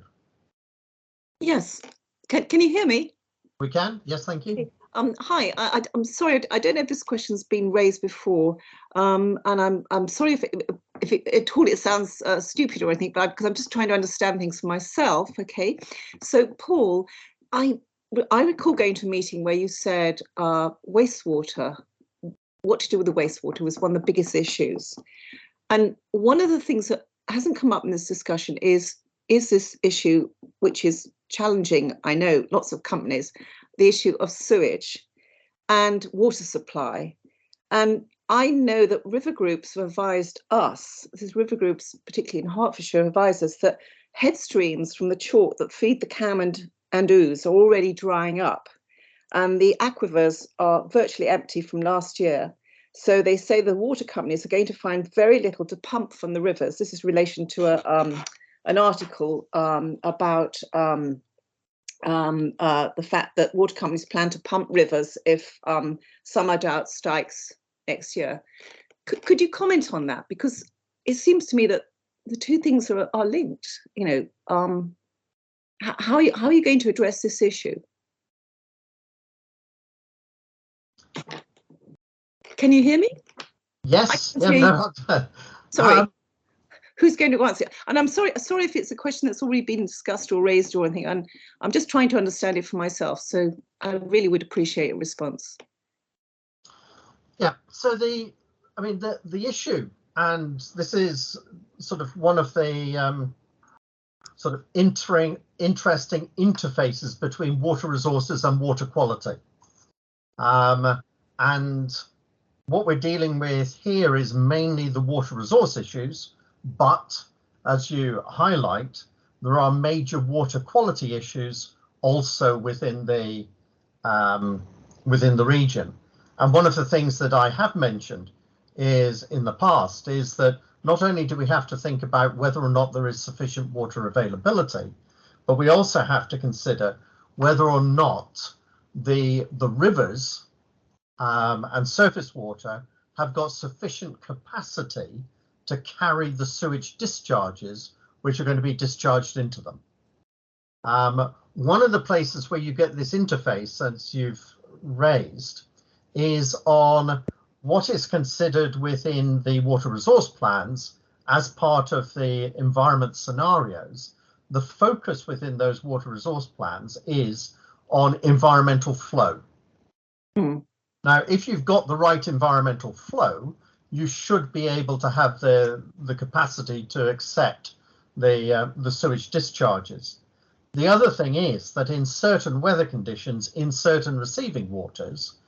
Yes. Can you hear me? We can. Yes, thank you. Hi. I'm sorry. I don't know if this question's been raised before, and I'm sorry if at all it sounds stupid or anything, but because I'm just trying to understand things for myself. Okay. So, Paul, I recall going to a meeting where you said wastewater, what to do with the wastewater was one of the biggest issues. And one of the things that hasn't come up in this discussion is this issue, which is challenging, I know, lots of companies, the issue of sewage and water supply. And I know that river groups have advised us, this is river groups, particularly in Hertfordshire, advise us that head streams from the chalk that feed the Cam and Ouse are already drying up, and the aquifers are virtually empty from last year. So they say the water companies are going to find very little to pump from the rivers. This is in relation to an article about the fact that water companies plan to pump rivers if summer drought strikes next year. Could you comment on that? Because it seems to me that the two things are linked. You know, how are you going to address this issue? Can you hear me? Yes. Yeah, no. Sorry. Who's going to answer? And I'm sorry if it's a question that's already been discussed or raised or anything. And I'm just trying to understand it for myself. So I really would appreciate a response. Yeah. So the issue, and this is sort of one of the sort of interesting interfaces between water resources and water quality. And what we're dealing with here is mainly the water resource issues, but as you highlight, there are major water quality issues also within the region. And one of the things that I have mentioned is in the past is that not only do we have to think about whether or not there is sufficient water availability, but we also have to consider whether or not the rivers and surface water have got sufficient capacity to carry the sewage discharges which are going to be discharged into them. One of the places where you get this interface, as you've raised, is on what is considered within the water resource plans as part of the environment scenarios. The focus within those water resource plans is on environmental flow. Mm. Now, if you've got the right environmental flow, you should be able to have the capacity to accept the sewage discharges. The other thing is that in certain weather conditions, in certain receiving waters,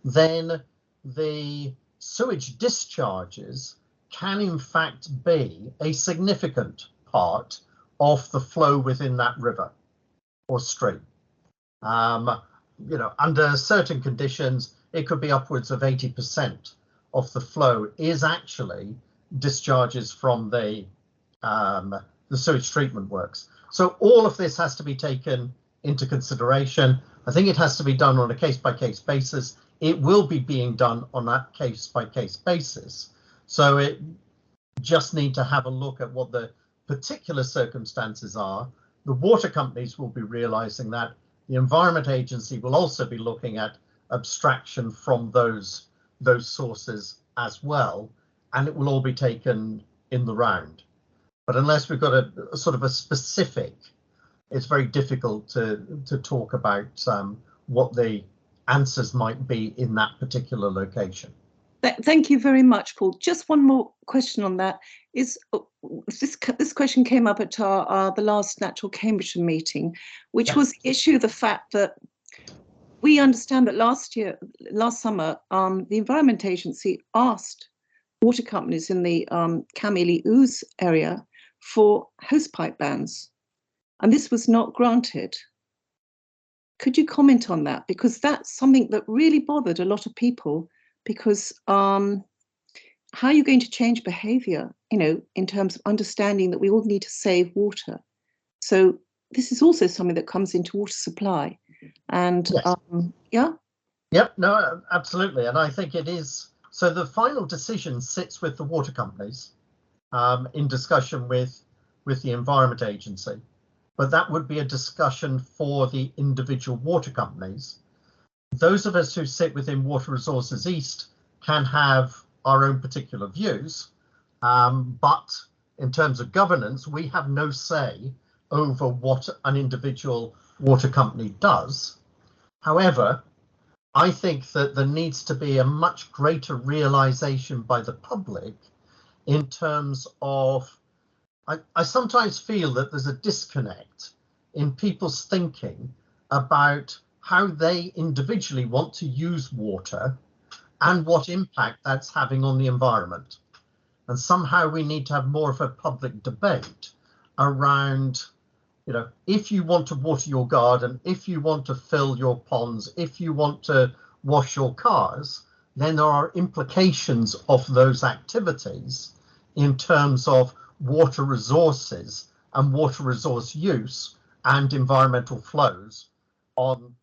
then the sewage discharges can in fact be a significant part of the flow within that river or stream. You know, under certain conditions, it could be upwards of 80% of the flow is actually discharges from the sewage treatment works. So all of this has to be taken into consideration. I think it has to be done on a case-by-case basis. It will be being done on that case-by-case basis. So it just need to have a look at what the particular circumstances are. The water companies will be realizing that. The Environment Agency will also be looking at abstraction from those sources as well, and it will all be taken in the round. But unless we've got a sort of a specific, it's very difficult to talk about what the answers might be in that particular location. Thank you very much, Paul. Just one more question on that. Is this question came up at the last Natural Cambridgeshire meeting, which was the issue of the fact that we understand that last summer, the Environment Agency asked water companies in the Cameli Ouse area for hosepipe bans, and this was not granted. Could you comment on that? Because that's something that really bothered a lot of people, because how are you going to change behaviour, in terms of understanding that we all need to save water? So this is also something that comes into water supply. And yes. Yeah. Yep, no, absolutely. And I think it is. So the final decision sits with the water companies in discussion with the Environment Agency. But that would be a discussion for the individual water companies. Those of us who sit within Water Resources East can have our own particular views, but in terms of governance, we have no say over what an individual water company does. However, I think that there needs to be a much greater realization by the public in terms of, I sometimes feel that there's a disconnect in people's thinking about how they individually want to use water and what impact that's having on the environment. And somehow we need to have more of a public debate around, if you want to water your garden, if you want to fill your ponds, if you want to wash your cars, then there are implications of those activities in terms of water resources and water resource use and environmental flows on,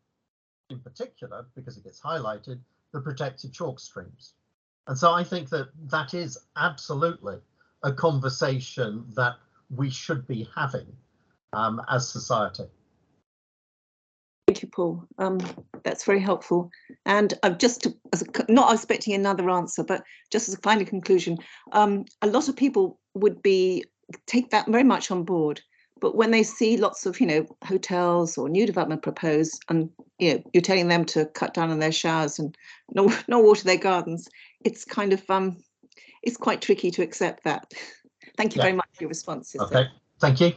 in particular, because it gets highlighted, the protected chalk streams. And so I think that is absolutely a conversation that we should be having as society. Thank you, Paul. That's very helpful. And I'm not expecting another answer, but just as a final conclusion, a lot of people would take that very much on board. But when they see lots of, hotels or new development proposed, and you're telling them to cut down on their showers and not water their gardens, it's kind of it's quite tricky to accept that. Thank you very much for your responses. Okay, thank you.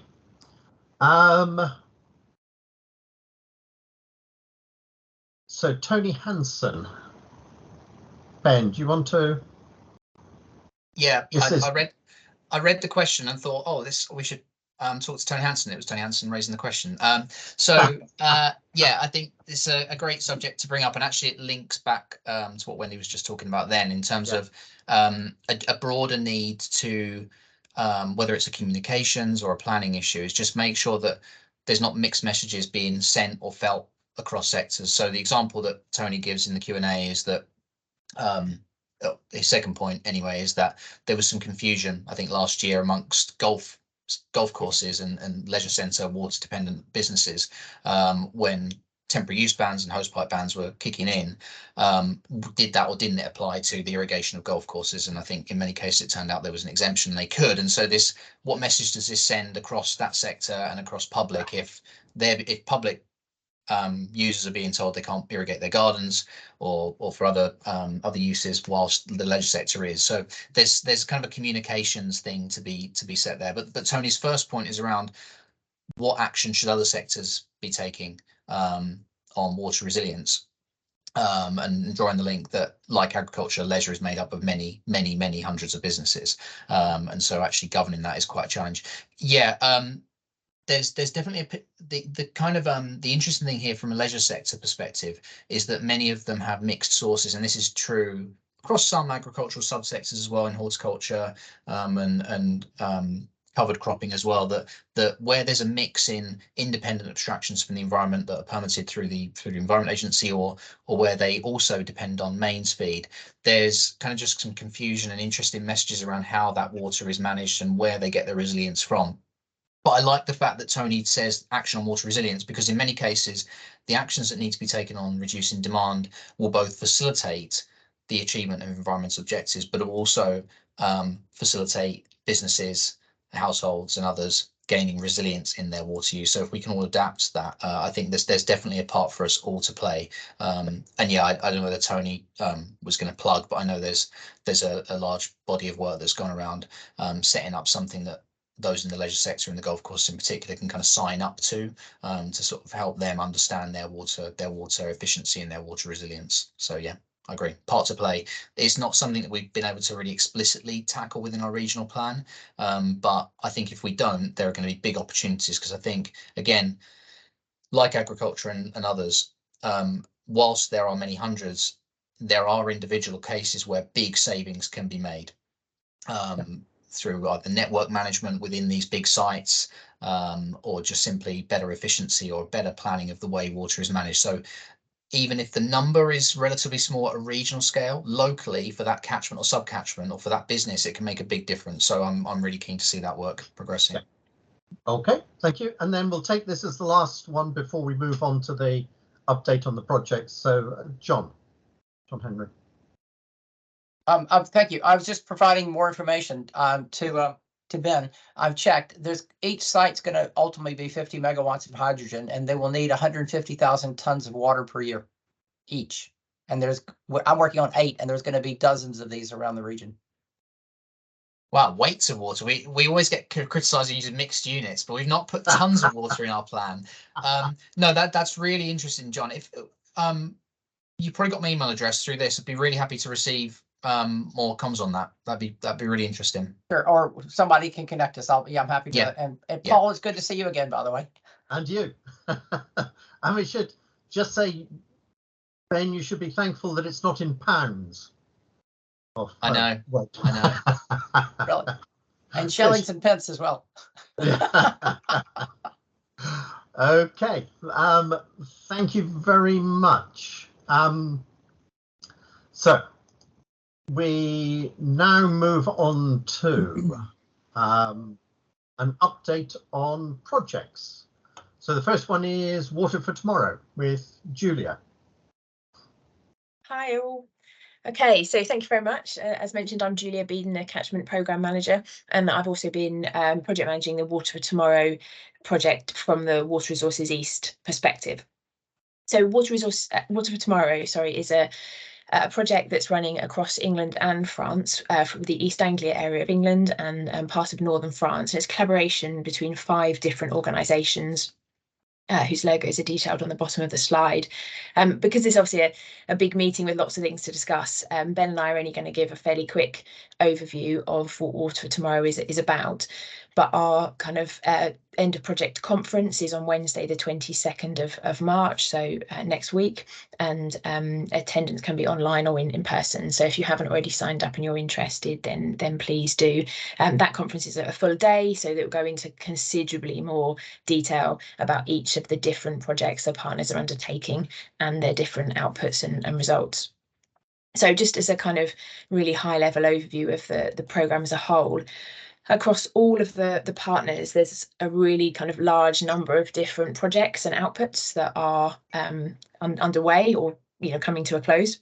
So Tony Hansen, Ben, do you want to? Yeah, I read the question and thought, oh, we should talk to Tony Hansen. It was Tony Hansen raising the question. Yeah, I think it's a great subject to bring up, and actually it links back to what Wendy was just talking about then, in terms of a broader need to, whether it's a communications or a planning issue, is just make sure that there's not mixed messages being sent or felt across sectors. So the example that Tony gives in the Q&A is that his second point anyway is that there was some confusion, I think, last year amongst golf courses and leisure centre water dependent businesses when temporary use bans and hosepipe bans were kicking in. Did that or didn't it apply to the irrigation of golf courses? And I think in many cases it turned out there was an exemption they could. And so what message does this send across that sector and across public if public users are being told they can't irrigate their gardens or for other uses whilst the leisure sector is? So there's kind of a communications thing to be set there. But Tony's first point is around what action should other sectors be taking on water resilience, and drawing the link that, like agriculture, leisure is made up of many hundreds of businesses, and so actually governing that is quite a challenge. There's definitely the kind of the interesting thing here from a leisure sector perspective is that many of them have mixed sources, and this is true across some agricultural subsectors as well, in horticulture and covered cropping as well, that where there's a mix in independent abstractions from the environment that are permitted through the Environment Agency, or where they also depend on mains feed, there's kind of just some confusion and interesting messages around how that water is managed and where they get their resilience from. But I like the fact that Tony says action on water resilience, because in many cases, the actions that need to be taken on reducing demand will both facilitate the achievement of environmental objectives, but also facilitate businesses, households and others gaining resilience in their water use. So if we can all adapt that, I think there's definitely a part for us all to play. And yeah, I don't know whether Tony was going to plug, but I know there's a large body of work that's gone around setting up something that those in the leisure sector and the golf course in particular can kind of sign up to sort of help them understand their water efficiency and their water resilience. So yeah, I agree. Part to play. It's not something that we've been able to really explicitly tackle within our regional plan, but I think if we don't, there are going to be big opportunities, because I think, again, like agriculture and others, whilst there are many hundreds, there are individual cases where big savings can be made. Through either network management within these big sites, or just simply better efficiency or better planning of the way water is managed. So even if the number is relatively small at a regional scale, locally for that catchment or sub-catchment or for that business, it can make a big difference. So I'm really keen to see that work progressing. Okay, thank you. And then we'll take this as the last one before we move on to the update on the project. So John Henry. Thank you. I was just providing more information to Ben. I've checked. Each site's going to ultimately be 50 megawatts of hydrogen, and they will need 150,000 tons of water per year each. And I'm working on 8, and there's going to be dozens of these around the region. Wow, weights of water. We always get criticised using mixed units, but we've not put tons of water in our plan. No, that's really interesting, John. If you probably got my email address through this, I'd be really happy to receive more comms on that. That'd be really interesting. Sure, or somebody can connect us. I'm happy to. Yeah. And Paul, it's good to see you again, by the way. And you. And we should just say, Ben, you should be thankful that it's not in pounds. I know. I know. Really. And shillings and pence as well. Okay. Thank you very much. So we now move on to an update on projects. So the first one is Water for Tomorrow with Julia. Hi all. Okay, so thank you very much. As mentioned, I'm Julia Beeden, the Catchment Programme Manager, and I've also been project managing the Water for Tomorrow project from the Water Resources East perspective. So Water for Tomorrow, is a project that's running across England and France, from the East Anglia area of England and part of northern France. And it's collaboration between 5 different organisations. Whose logos are detailed on the bottom of the slide. Because it's obviously a big meeting with lots of things to discuss, Ben and I are only going to give a fairly quick overview of what Water for Tomorrow is about. But our kind of end of project conference is on Wednesday, the 22nd of March, so next week, and attendance can be online or in person. So if you haven't already signed up and you're interested, then please do. That conference is a full day, so that will go into considerably more detail about each of the different projects the partners are undertaking and their different outputs and results. So just as a kind of really high level overview of the programme as a whole, across all of the partners, there's a really kind of large number of different projects and outputs that are underway or coming to a close.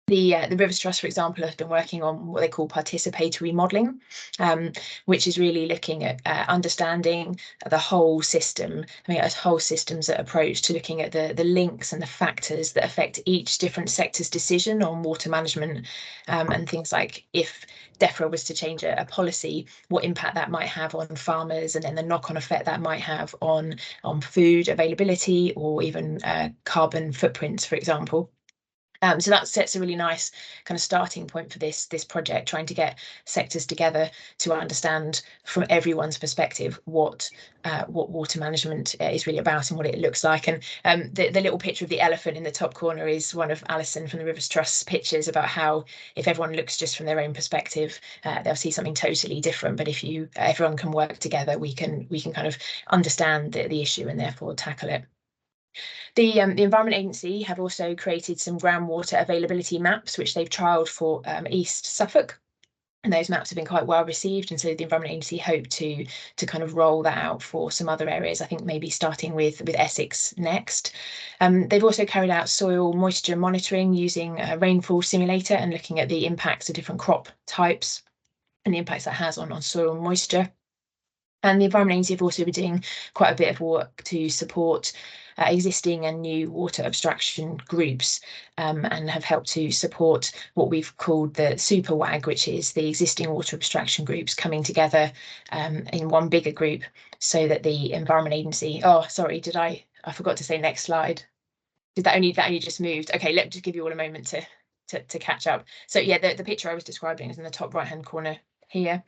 The Rivers Trust, for example, have been working on what they call participatory modelling, which is really looking at understanding the whole system, a whole systems approach to looking at the links and the factors that affect each different sector's decision on water management, and things like if DEFRA was to change a policy, what impact that might have on farmers, and then the knock-on effect that might have on food availability or even carbon footprints, for example. So that sets a really nice kind of starting point for this project, trying to get sectors together to understand from everyone's perspective what water management is really about and what it looks like. And the little picture of the elephant in the top corner is one of Alison from the Rivers Trust's pictures about how if everyone looks just from their own perspective, they'll see something totally different. But if everyone can work together, we can kind of understand the issue and therefore tackle it. The Environment Agency have also created some groundwater availability maps, which they've trialled for East Suffolk. And those maps have been quite well received, and so the Environment Agency hope to kind of roll that out for some other areas. I think maybe starting with Essex next. They've also carried out soil moisture monitoring using a rainfall simulator and looking at the impacts of different crop types and the impacts that has on soil moisture. And the Environment Agency have also been doing quite a bit of work to support existing and new water abstraction groups, and have helped to support what we've called the Super WAG, which is the existing water abstraction groups coming together in one bigger group, so that the Environment Agency, oh, sorry, I forgot to say next slide. Did that only just moved? Okay, let me just give you all a moment to catch up. So yeah, the picture I was describing is in the top right hand corner here.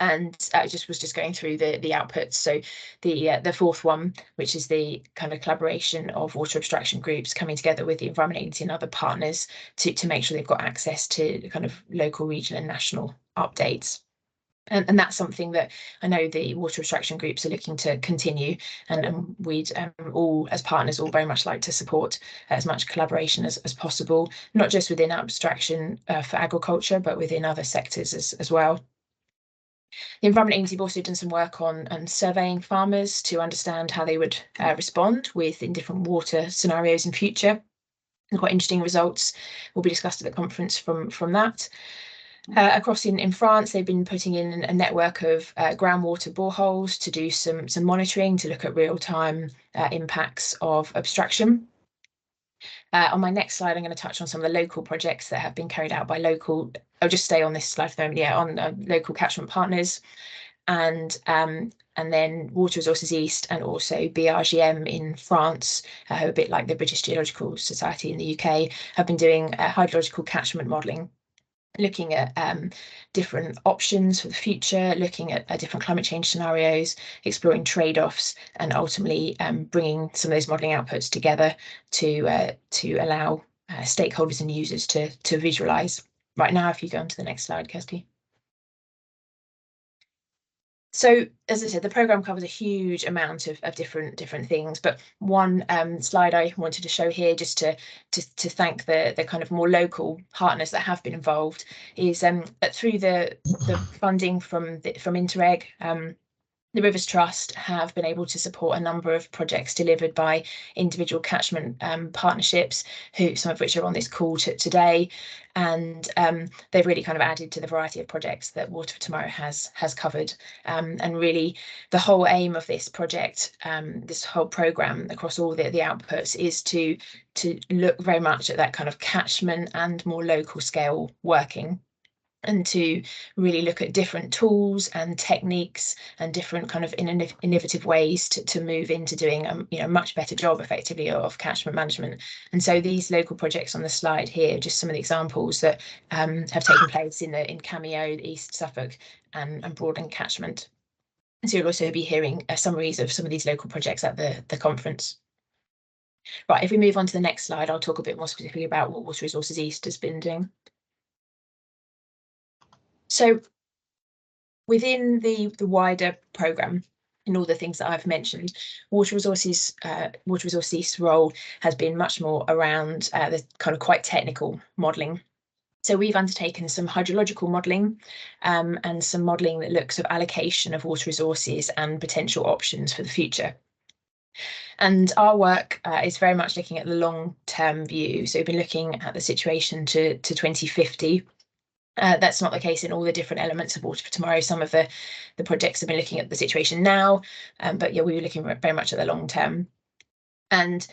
And was just going through the outputs. So the fourth one, which is the kind of collaboration of water abstraction groups coming together with the Environment Agency and other partners to make sure they've got access to kind of local, regional and national updates. And that's something that I know the water abstraction groups are looking to continue, and we'd all as partners all very much like to support as much collaboration as possible, not just within abstraction for agriculture, but within other sectors as well. The Environment Agency have also done some work on surveying farmers to understand how they would respond in different water scenarios in future. And quite interesting results will be discussed at the conference from that. Across in France, they've been putting in a network of groundwater boreholes to do some monitoring to look at real-time impacts of abstraction. On my next slide, I'm going to touch on some of the local projects that have been carried out by local. I'll just stay on this slide for the moment. Yeah, on local catchment partners, and then Water Resources East and also BRGM in France, a bit like the British Geological Society in the UK, have been doing hydrological catchment modelling, looking at different options for the future, looking at different climate change scenarios, exploring trade-offs, and ultimately bringing some of those modelling outputs together to allow stakeholders and users to visualise. Right now, if you go on to the next slide, Kirsty. So, as I said, the programme covers a huge amount of different things, but one slide I wanted to show here, just to thank the kind of more local partners that have been involved, is that through the funding from Interreg, the Rivers Trust have been able to support a number of projects delivered by individual catchment partnerships, some of which are on this call today, and they've really kind of added to the variety of projects that Water for Tomorrow has covered. And really, the whole aim of this project, this whole programme across all the outputs, is to look very much at that kind of catchment and more local scale working, and to really look at different tools and techniques and different kind of innovative ways to move into doing a much better job effectively of catchment management. And so these local projects on the slide here, just some of the examples that have taken place in Cameo, East Suffolk and Broadland catchment. And so you'll also be hearing summaries of some of these local projects at the conference. Right, if we move on to the next slide, I'll talk a bit more specifically about what Water Resources East has been doing. So within the wider programme and all the things that I've mentioned, Water Resources East's role has been much more around the kind of quite technical modelling. So we've undertaken some hydrological modelling and some modelling that looks at allocation of water resources and potential options for the future. And our work is very much looking at the long-term view. So we've been looking at the situation to 2050. That's not the case in all the different elements of Water for Tomorrow. Some of the projects have been looking at the situation now, but yeah, we were looking very much at the long term, and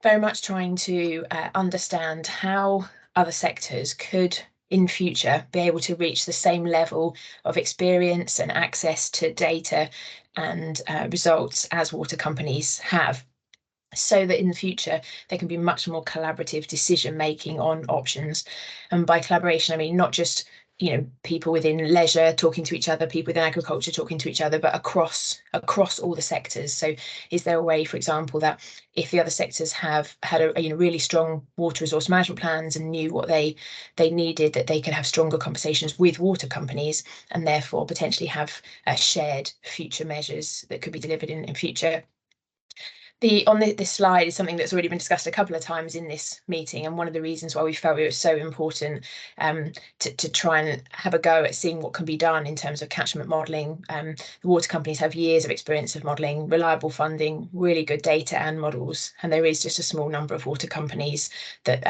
very much trying to understand how other sectors could in future be able to reach the same level of experience and access to data and results as water companies have, so that in the future there can be much more collaborative decision making on options. And by collaboration, I mean not just people within leisure talking to each other, people within agriculture talking to each other, but across all the sectors. So is there a way, for example, that if the other sectors have had a really strong water resource management plans and knew what they needed, that they could have stronger conversations with water companies and therefore potentially have shared future measures that could be delivered in future. This slide is something that's already been discussed a couple of times in this meeting, and one of the reasons why we felt it was so important to try and have a go at seeing what can be done in terms of catchment modelling. The water companies have years of experience of modelling, reliable funding, really good data and models, and there is just a small number of water companies that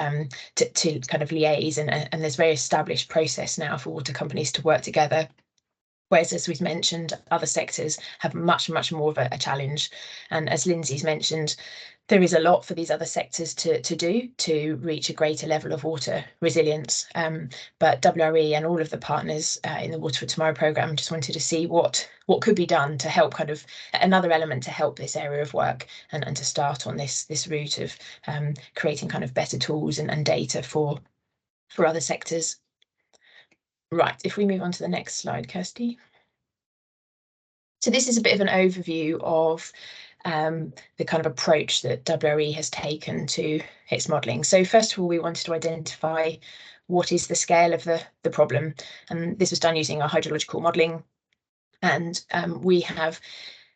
to kind of liaise, and there's a very established process now for water companies to work together. Whereas, as we've mentioned, other sectors have much more of a challenge. And as Lindsay's mentioned, there is a lot for these other sectors to do to reach a greater level of water resilience. But WRE and all of the partners in the Water for Tomorrow programme just wanted to see what could be done to help, kind of another element to help this area of work, and to start on this route of creating kind of better tools and data for other sectors. Right, if we move on to the next slide, Kirsty. So this is a bit of an overview of the kind of approach that WRE has taken to its modelling. So first of all, we wanted to identify what is the scale of the problem, and this was done using our hydrological modelling. And we have,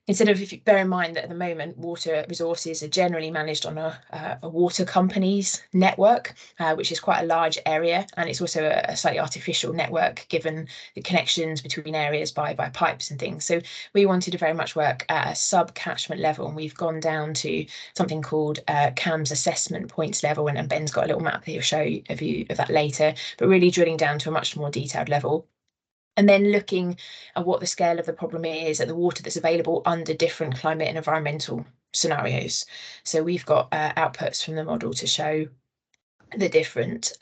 instead of, if you bear in mind that at the moment water resources are generally managed on a water companies network, which is quite a large area, and it's also a slightly artificial network given the connections between areas by pipes and things. So we wanted to very much work at a sub-catchment level, and we've gone down to something called CAMS assessment points level, and Ben's got a little map that he'll show you a view of that later, but really drilling down to a much more detailed level. And then looking at what the scale of the problem is, at the water that's available under different climate and environmental scenarios. So we've got outputs from the model to show the different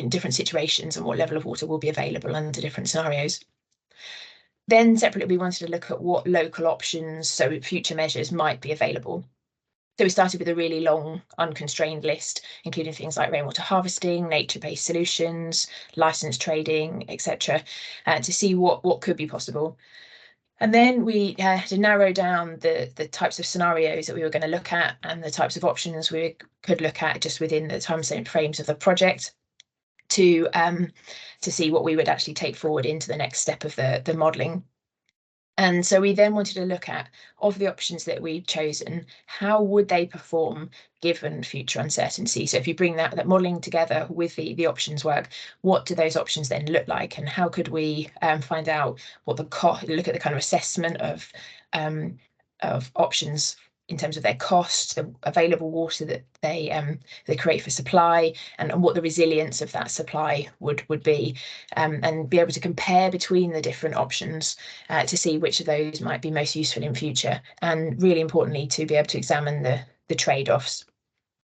different situations and what level of water will be available under different scenarios. Then separately, we wanted to look at what local options, so future measures, might be available. So we started with a really long, unconstrained list, including things like rainwater harvesting, nature-based solutions, licensed trading, etc., to see what could be possible. And then we had to narrow down the types of scenarios that we were going to look at and the types of options we could look at just within the time frames of the project to see what we would actually take forward into the next step of the modelling. And so we then wanted to look at, of the options that we'd chosen, how would they perform given future uncertainty? So if you bring that modelling together with the options work, what do those options then look like? And how could we find out what the cost, look at the kind of assessment of options in terms of their cost, the available water that they create for supply, and what the resilience of that supply would be, and be able to compare between the different options to see which of those might be most useful in future, and really importantly to be able to examine the trade-offs.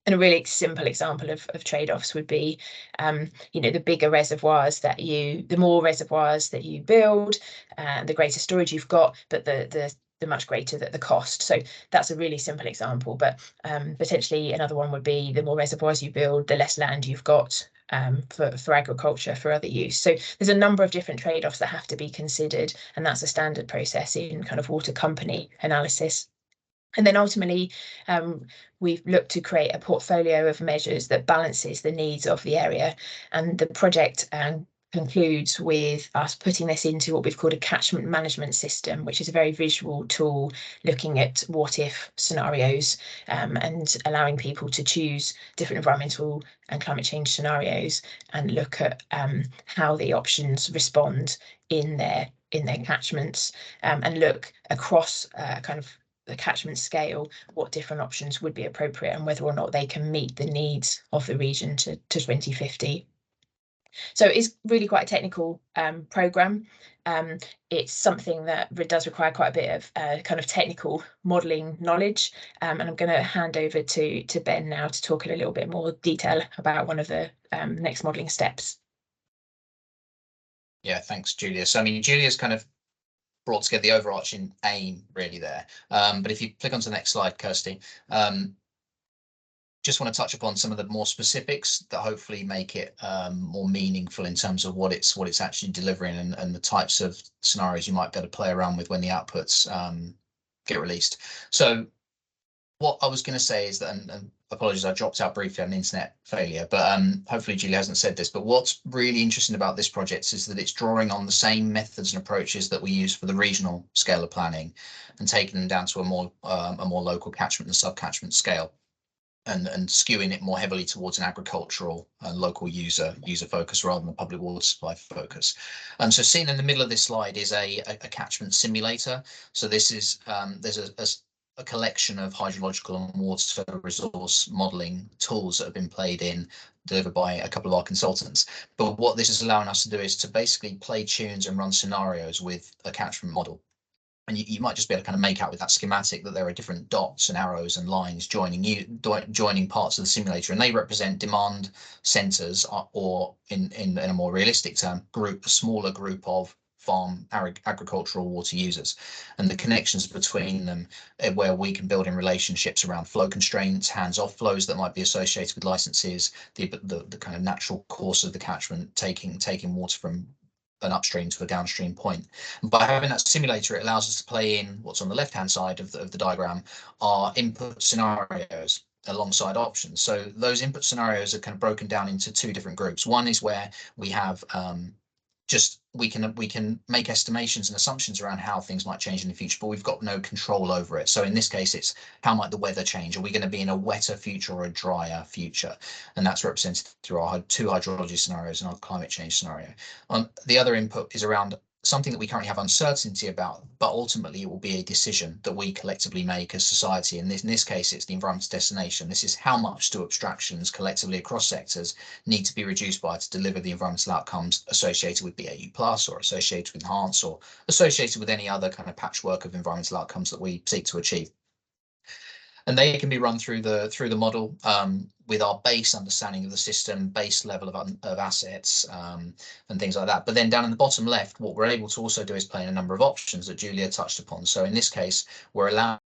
And a really simple example of trade-offs would be, the bigger reservoirs the more reservoirs that you build, the greater storage you've got, but the much greater the cost. So that's a really simple example, but potentially another one would be the more reservoirs you build, the less land you've got for agriculture, for other use. So there's a number of different trade-offs that have to be considered, and that's a standard process in kind of water company analysis. And then ultimately, we've looked to create a portfolio of measures that balances the needs of the area, and the project concludes with us putting this into what we've called a catchment management system, which is a very visual tool looking at what if scenarios, and allowing people to choose different environmental and climate change scenarios and look at how the options respond in their catchments, and look across kind of the catchment scale what different options would be appropriate and whether or not they can meet the needs of the region to 2050. So it's really quite a technical programme. It's something that does require quite a bit of kind of technical modelling knowledge, and I'm going to hand over to Ben now to talk in a little bit more detail about one of the next modelling steps. Yeah, thanks, Julia. So I mean, Julia's kind of brought together the overarching aim really there. But if you click onto the next slide, Kirsty, just want to touch upon some of the more specifics that hopefully make it more meaningful in terms of what it's actually delivering, and the types of scenarios you might be able to play around with when the outputs get released. So what I was going to say is that, and apologies, I dropped out briefly on internet failure, but hopefully Julie hasn't said this, but what's really interesting about this project is that it's drawing on the same methods and approaches that we use for the regional scale of planning and taking them down to a more local catchment and sub-catchment scale. And skewing it more heavily towards an agricultural and local user focus rather than a public water supply focus. And so seen in the middle of this slide is a catchment simulator. So this is there's a collection of hydrological and water resource modelling tools that have been delivered by a couple of our consultants. But what this is allowing us to do is to basically play tunes and run scenarios with a catchment model. And you might just be able to kind of make out with that schematic that there are different dots and arrows and lines joining parts of the simulator, and they represent demand centers, or in a more realistic term, a smaller group of farm agricultural water users, and the connections between them, where we can build in relationships around flow constraints, hands-off flows that might be associated with licenses, the kind of natural course of the catchment, taking water from an upstream to a downstream point. And by having that simulator, it allows us to play in what's on the left-hand side of the diagram are input scenarios alongside options. So those input scenarios are kind of broken down into two different groups. One is where we have we can make estimations and assumptions around how things might change in the future, but we've got no control over it. So in this case, it's how might the weather change? Are we going to be in a wetter future or a drier future? And that's represented through our two hydrology scenarios and our climate change scenario. The other input is around something that we currently have uncertainty about, but ultimately it will be a decision that we collectively make as society. And in this case, it's the environmental destination. This is how much do abstractions collectively across sectors need to be reduced by to deliver the environmental outcomes associated with BAU plus, or associated with enhance, or associated with any other kind of patchwork of environmental outcomes that we seek to achieve. And they can be run through the model with our base understanding of the system, base level of assets, and things like that. But then down in the bottom left, what we're able to also do is play in a number of options that Julia touched upon. So in this case, we're allowing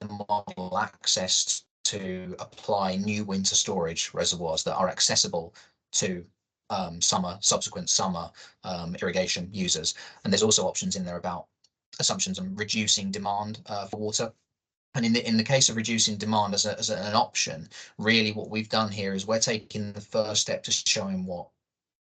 the model access to apply new winter storage reservoirs that are accessible to subsequent summer irrigation users. And there's also options in there about assumptions on reducing demand for water. And in the case of reducing demand as an option, really what we've done here is we're taking the first step to showing what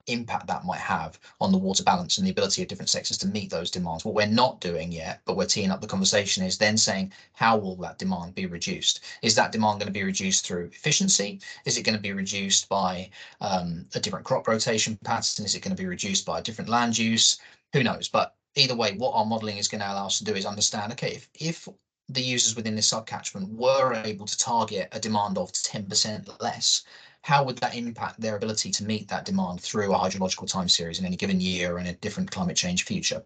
impact that might have on the water balance and the ability of different sectors to meet those demands. What we're not doing yet, but we're teeing up the conversation, is then saying, how will that demand be reduced? Is that demand going to be reduced through efficiency? Is it going to be reduced by a different crop rotation pattern? Is it going to be reduced by a different land use? Who knows? But either way, what our modelling is going to allow us to do is understand, okay, if the users within this subcatchment were able to target a demand of 10% less, how would that impact their ability to meet that demand through a hydrological time series in any given year and a different climate change future?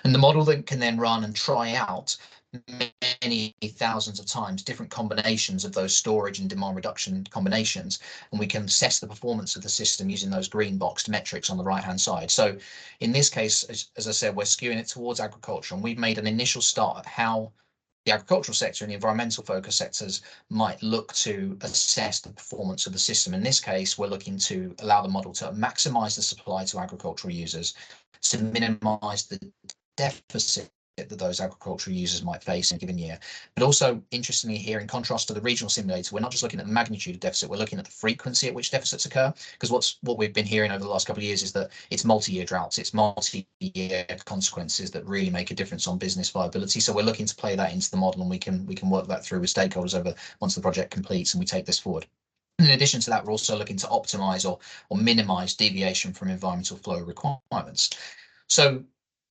And the model that can then run and try out many thousands of times different combinations of those storage and demand reduction combinations, and we can assess the performance of the system using those green boxed metrics on the right hand side. So in this case, as I said, we're skewing it towards agriculture, and we've made an initial start at how the agricultural sector and the environmental focus sectors might look to assess the performance of the system. In this case, we're looking to allow the model to maximize the supply to agricultural users, to minimize the deficit that those agricultural users might face in a given year. But also, interestingly here, in contrast to the regional simulator, we're not just looking at the magnitude of deficit, we're looking at the frequency at which deficits occur. Because what we've been hearing over the last couple of years is that it's multi-year droughts, it's multi-year consequences that really make a difference on business viability. So we're looking to play that into the model, and we can work that through with stakeholders over once the project completes and we take this forward. In addition to that, we're also looking to optimize or minimize deviation from environmental flow requirements. So,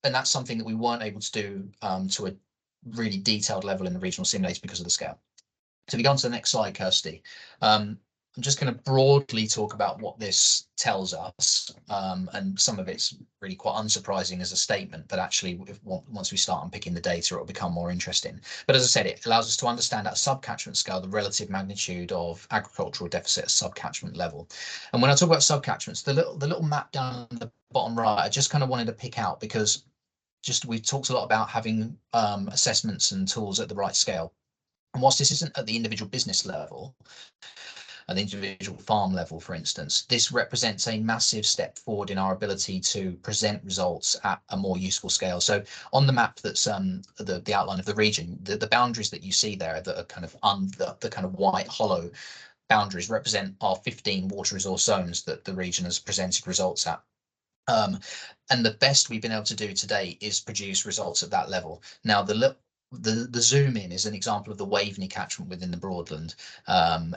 and that's something that we weren't able to do to a really detailed level in the regional simulator because of the scale. So if you go on to the next slide, Kirsty, I'm just going to broadly talk about what this tells us, and some of it's really quite unsurprising as a statement, but actually once we start unpicking the data, it'll become more interesting. But as I said, it allows us to understand at a subcatchment scale the relative magnitude of agricultural deficit at subcatchment level. And when I talk about subcatchments, the little map down the bottom right, I just kind of wanted to pick out because we've talked a lot about having assessments and tools at the right scale. And whilst this isn't at the individual business level, at the individual farm level, for instance, this represents a massive step forward in our ability to present results at a more useful scale. So on the map that's the outline of the region, the boundaries that you see there that are kind of the kind of white hollow boundaries represent our 15 water resource zones that the region has presented results at. And the best we've been able to do today is produce results at that level. Now, the zoom in is an example of the Waveney catchment within the Broadland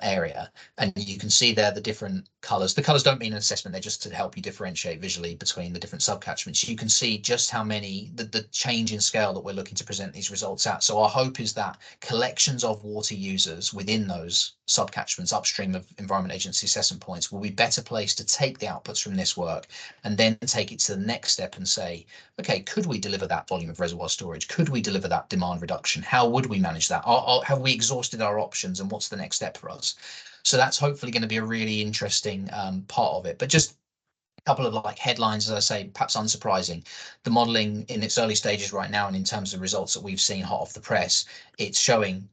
area, and you can see there the different colours. The colours don't mean an assessment; they're just to help you differentiate visually between the different subcatchments. You can see just how many the change in scale that we're looking to present these results at. So our hope is that collections of water users within those subcatchments upstream of Environment Agency assessment points will be better placed to take the outputs from this work and then take it to the next step and say, okay, could we deliver that volume of reservoir storage? Could we deliver that demand reduction? How would we manage that? Have we exhausted our options, and what's the next step for us? So that's hopefully going to be a really interesting part of it. But just a couple of like headlines, as I say, perhaps unsurprising. The modelling in its early stages right now, and in terms of results that we've seen hot off the press, it's showing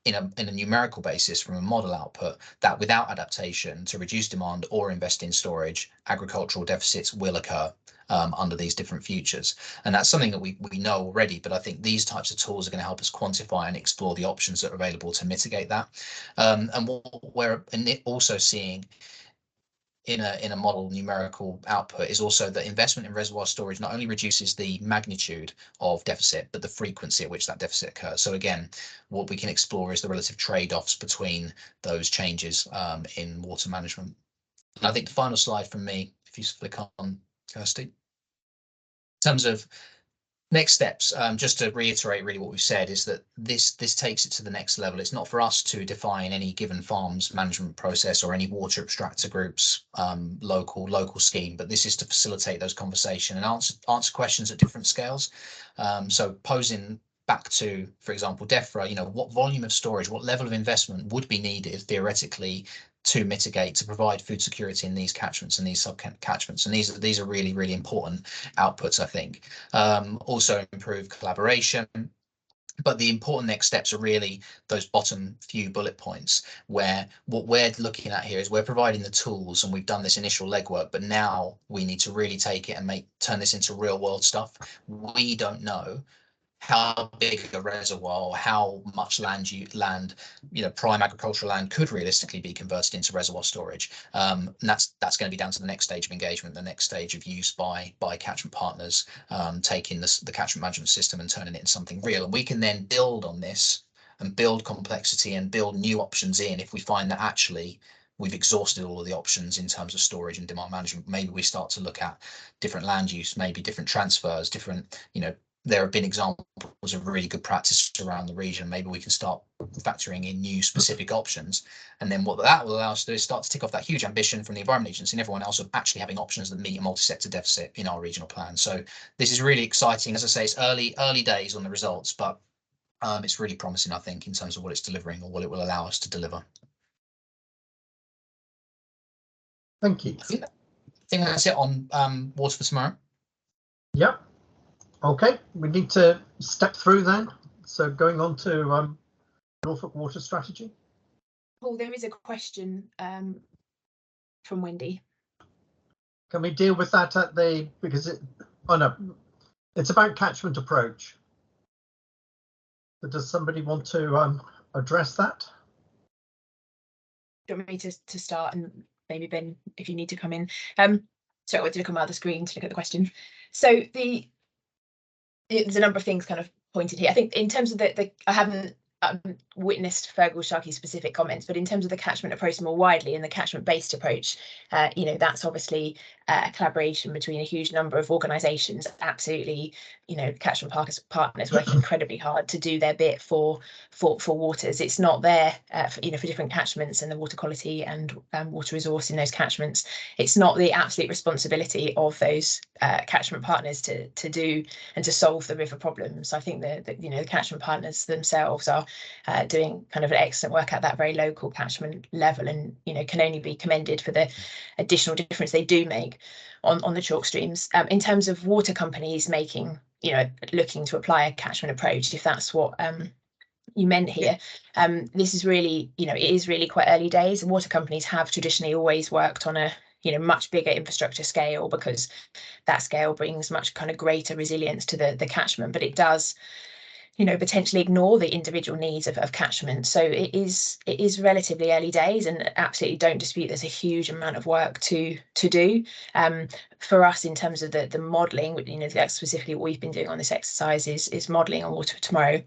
in a numerical basis from a model output that without adaptation to reduce demand or invest in storage, agricultural deficits will occur under these different futures. And that's something that we know already, but I think these types of tools are going to help us quantify and explore the options that are available to mitigate that. And what we're also seeing in a model numerical output is also that investment in reservoir storage not only reduces the magnitude of deficit, but the frequency at which that deficit occurs. So again, what we can explore is the relative trade-offs between those changes in water management. And I think the final slide from me, if you flick on, Kirsty, in terms of next steps, just to reiterate really what we've said, is that this takes it to the next level. It's not for us to define any given farm's management process or any water abstractor group's local scheme, but this is to facilitate those conversations and answer questions at different scales. So posing back to, for example, DEFRA, you know, what volume of storage, what level of investment would be needed theoretically to mitigate, to provide food security in these catchments and these sub-catchments. And these are really, really important outputs, I think. Also improve collaboration. But the important next steps are really those bottom few bullet points, where what we're looking at here is we're providing the tools, and we've done this initial legwork, but now we need to really take it and turn this into real world stuff. We don't know how big a reservoir or how much land, prime agricultural land could realistically be converted into reservoir storage. And that's going to be down to the next stage of engagement, the next stage of use by catchment partners, taking the catchment management system and turning it into something real. And we can then build on this and build complexity and build new options in if we find that actually we've exhausted all of the options in terms of storage and demand management. Maybe we start to look at different land use, maybe different transfers, different, there have been examples of really good practice around the region. Maybe we can start factoring in new specific options. And then what that will allow us to do is start to tick off that huge ambition from the Environment Agency and everyone else of actually having options that meet a multi-sector deficit in our regional plan. So this is really exciting. As I say, it's early days on the results, but it's really promising, I think, in terms of what it's delivering or what it will allow us to deliver. Thank you. I think that's it on Water for Tomorrow. Yep. Okay, we need to step through then. So going on to Norfolk Water Strategy. Paul, there is a question from Wendy. Can we deal with that at the, because it's about catchment approach. But does somebody want to address that? Do you want me to start, and maybe Ben, if you need to come in? So I wanted to come out of the screen to look at the question. So there's a number of things kind of pointed here. I think in terms of I haven't witnessed Fergal Sharkey's specific comments, but in terms of the catchment approach more widely and the catchment based approach, that's obviously a collaboration between a huge number of organisations. Absolutely, catchment partners working incredibly hard to do their bit for waters. It's not there for different catchments and the water quality and water resource in those catchments. It's not the absolute responsibility of those catchment partners to do and to solve the river problems. I think the catchment partners themselves are doing kind of excellent work at that very local catchment level, and can only be commended for the additional difference they do make on the chalk streams. In terms of water companies looking to apply a catchment approach, if that's what you meant here. This is really, it is really quite early days. And water companies have traditionally always worked on a much bigger infrastructure scale, because that scale brings much kind of greater resilience to the catchment, but it does potentially ignore the individual needs of catchment. So it is relatively early days, and absolutely don't dispute there's a huge amount of work to do. For us, in terms of the modelling, that's specifically what we've been doing on this exercise, is modelling on Water for Tomorrow.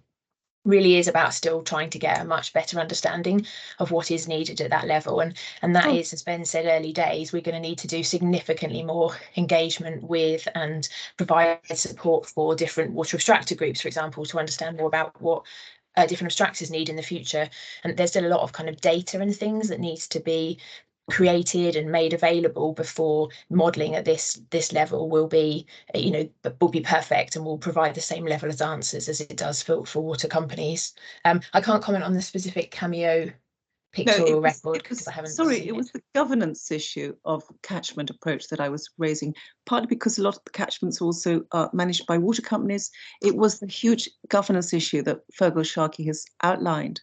Really is about still trying to get a much better understanding of what is needed at that level, and that is, as Ben said, early days. We're going to need to do significantly more engagement with and provide support for different water abstractor groups, for example, to understand more about what different abstractors need in the future. And there's still a lot of kind of data and things that needs to be created and made available before modelling at this level will be perfect and will provide the same level of answers as it does for water companies. I can't comment on the specific Cameo pictorial record because I haven't seen it was the governance issue of catchment approach that I was raising, partly because a lot of the catchments also are managed by water companies. It was the huge governance issue that Fergal Sharkey has outlined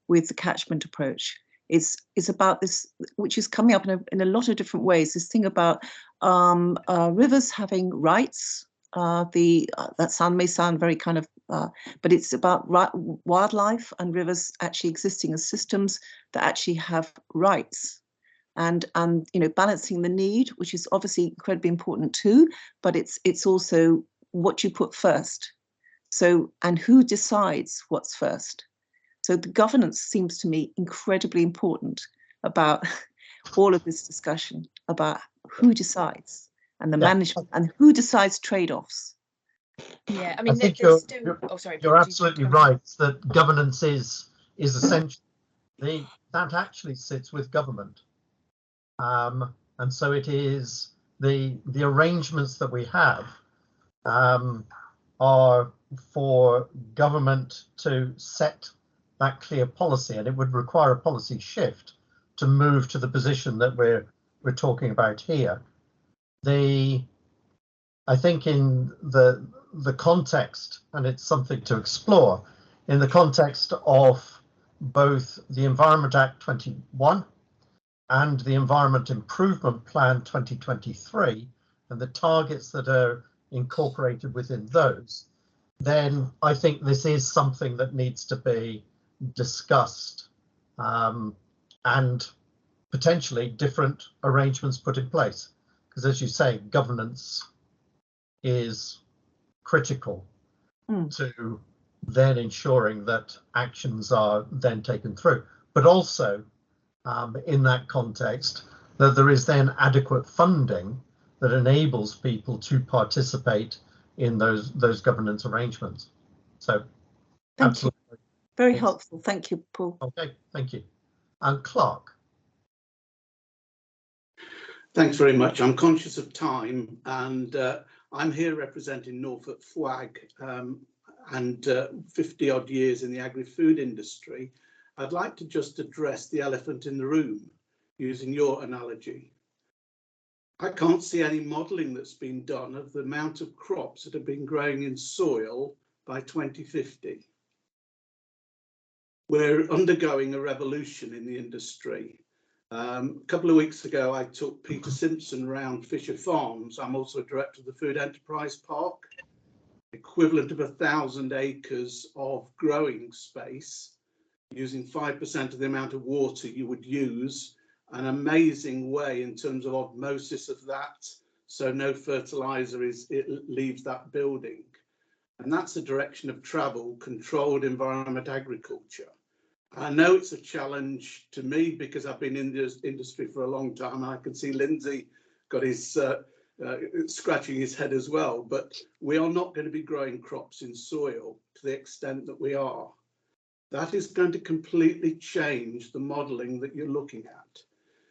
with the catchment approach. It's about this, which is coming up in a lot of different ways. This thing about rivers having rights. That may sound very kind of, but it's about wildlife and rivers actually existing as systems that actually have rights, and balancing the need, which is obviously incredibly important too. But it's also what you put first. So, and who decides what's first. So the governance seems to me incredibly important about all of this discussion about who decides, and the management, and who decides trade-offs. Yeah, I mean, think there's still. Oh, sorry. You're absolutely right that governance is essential. That actually sits with government, and so it is the arrangements that we have are for government to set that clear policy, and it would require a policy shift to move to the position that we're talking about here. I think in the context, and it's something to explore, in the context of both the Environment Act 21 and the Environment Improvement Plan 2023, and the targets that are incorporated within those, then I think this is something that needs to be discussed, and potentially different arrangements put in place. Because as you say, governance is critical to then ensuring that actions are then taken through, but also in that context that there is then adequate funding that enables people to participate in those governance arrangements. So absolutely. Thank you. Very helpful. Thank you, Paul. Okay, thank you. And Clark. Thanks very much. I'm conscious of time, and I'm here representing Norfolk FWAG and 50 odd years in the agri-food industry. I'd like to just address the elephant in the room using your analogy. I can't see any modelling that's been done of the amount of crops that have been growing in soil by 2050. We're undergoing a revolution in the industry. A couple of weeks ago, I took Peter Simpson around Fisher Farms. I'm also director of the Food Enterprise Park, equivalent of 1,000 acres of growing space, using 5% of the amount of water you would use, an amazing way in terms of osmosis of that, so no fertilizer leaves that building. And that's the direction of travel, controlled environment agriculture. I know it's a challenge to me because I've been in this industry for a long time. I can see Lindsay got his scratching his head as well, but we are not going to be growing crops in soil to the extent that we are. That is going to completely change the modelling that you're looking at,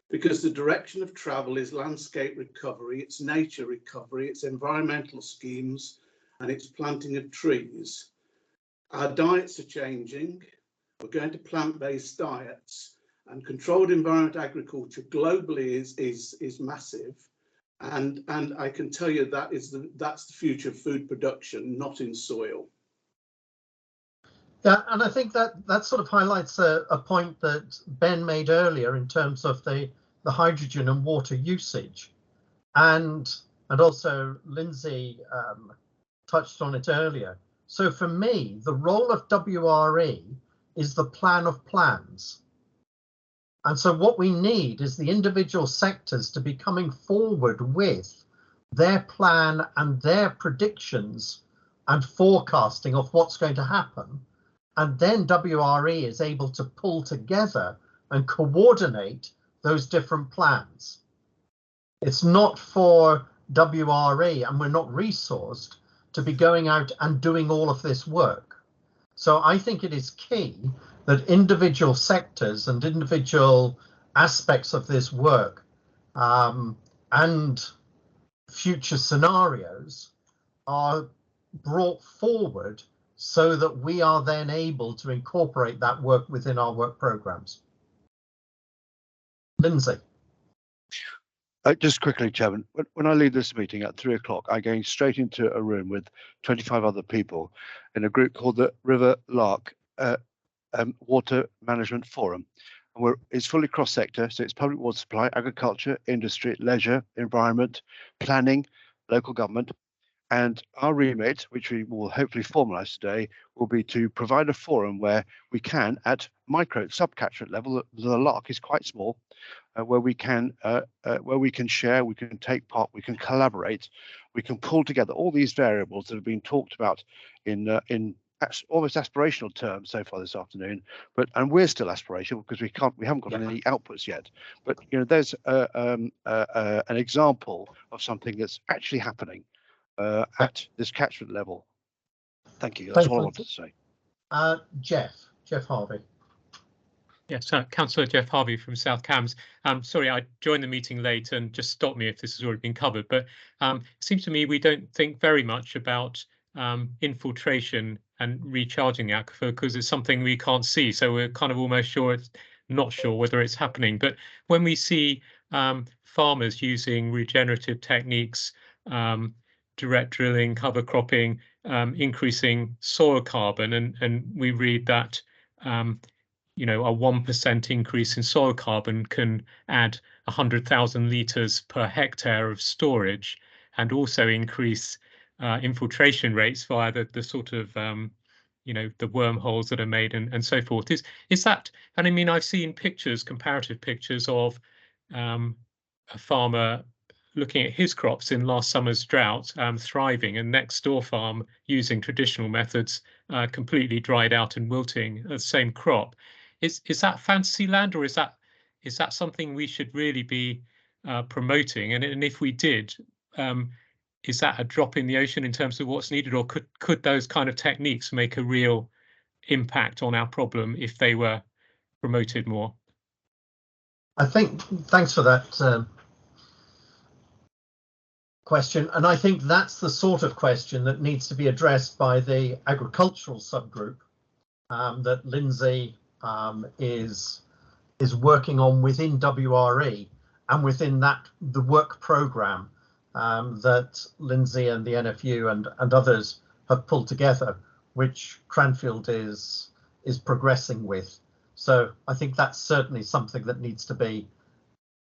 because the direction of travel is landscape recovery, it's nature recovery, it's environmental schemes, and it's planting of trees. Our diets are changing. We're going to plant-based diets, and controlled environment agriculture globally is massive. And I can tell you that's the future of food production, not in soil. Yeah, and I think that sort of highlights a point that Ben made earlier in terms of the hydrogen and water usage, and also Lindsay touched on it earlier. So for me, the role of WRE is the plan of plans. And so what we need is the individual sectors to be coming forward with their plan and their predictions and forecasting of what's going to happen. And then WRE is able to pull together and coordinate those different plans. It's not for WRE, and we're not resourced to be going out and doing all of this work. So I think it is key that individual sectors and individual aspects of this work and future scenarios are brought forward so that we are then able to incorporate that work within our work programs. Lindsay. Just quickly, Chairman, when I leave this meeting at 3 o'clock, I'm going straight into a room with 25 other people in a group called the River Lark Water Management Forum. And it's fully cross-sector, so it's public water supply, agriculture, industry, leisure, environment, planning, local government. And our remit, which we will hopefully formalise today, will be to provide a forum where we can, at micro subcatchment level, the Lark is quite small, where we can share, we can take part, we can collaborate, we can pull together all these variables that have been talked about in almost aspirational terms so far this afternoon. And we're still aspirational because we haven't got any outputs yet. But there's an example of something that's actually happening at this catchment level. Thank you. That's all I wanted to say. Jeff Harvey. Yes, Councillor Jeff Harvey from South Cambs. Sorry, I joined the meeting late, and just stop me if this has already been covered. But it seems to me we don't think very much about infiltration and recharging the aquifer because it's something we can't see. So we're kind of almost not sure whether it's happening. But when we see farmers using regenerative techniques, direct drilling, cover cropping, increasing soil carbon, and we read that a 1% increase in soil carbon can add 100,000 litres per hectare of storage, and also increase infiltration rates via the sort of the wormholes that are made and so forth. Is that? And I mean, I've seen pictures, comparative pictures of a farmer looking at his crops in last summer's drought, thriving, and next door farm using traditional methods, completely dried out and wilting the same crop. Is that fantasy land, or is that something we should really be promoting? And if we did, is that a drop in the ocean in terms of what's needed, or could those kind of techniques make a real impact on our problem if they were promoted more? I think thanks for that question, and I think that's the sort of question that needs to be addressed by the agricultural subgroup that Lindsay is working on within WRE, and within that the work programme that Lindsay and the NFU and others have pulled together, which Cranfield is progressing with. So I think that's certainly something that needs to be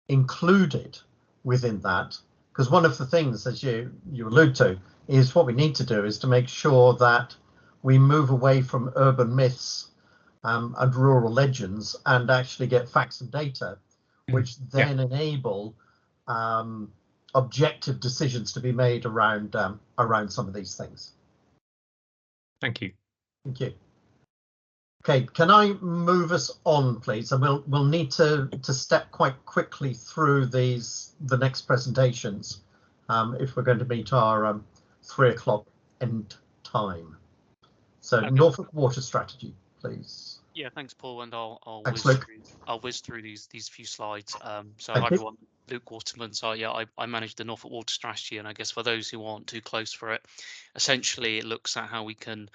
included within that, because one of the things, as you allude to, is what we need to do is to make sure that we move away from urban myths and rural legends and actually get facts and data, which then enable objective decisions to be made around some of these things. Thank you. Thank you. Okay, can I move us on, please? And we'll need to step quite quickly through the next presentations if we're going to meet our 3 o'clock end time. So okay. Norfolk Water Strategy, please. Yeah, thanks, Paul, and I'll whiz through these few slides. So hi everyone, Luke Waterman. So yeah, I manage the Norfolk Water Strategy, and I guess for those who aren't too close for it, essentially it looks at how we can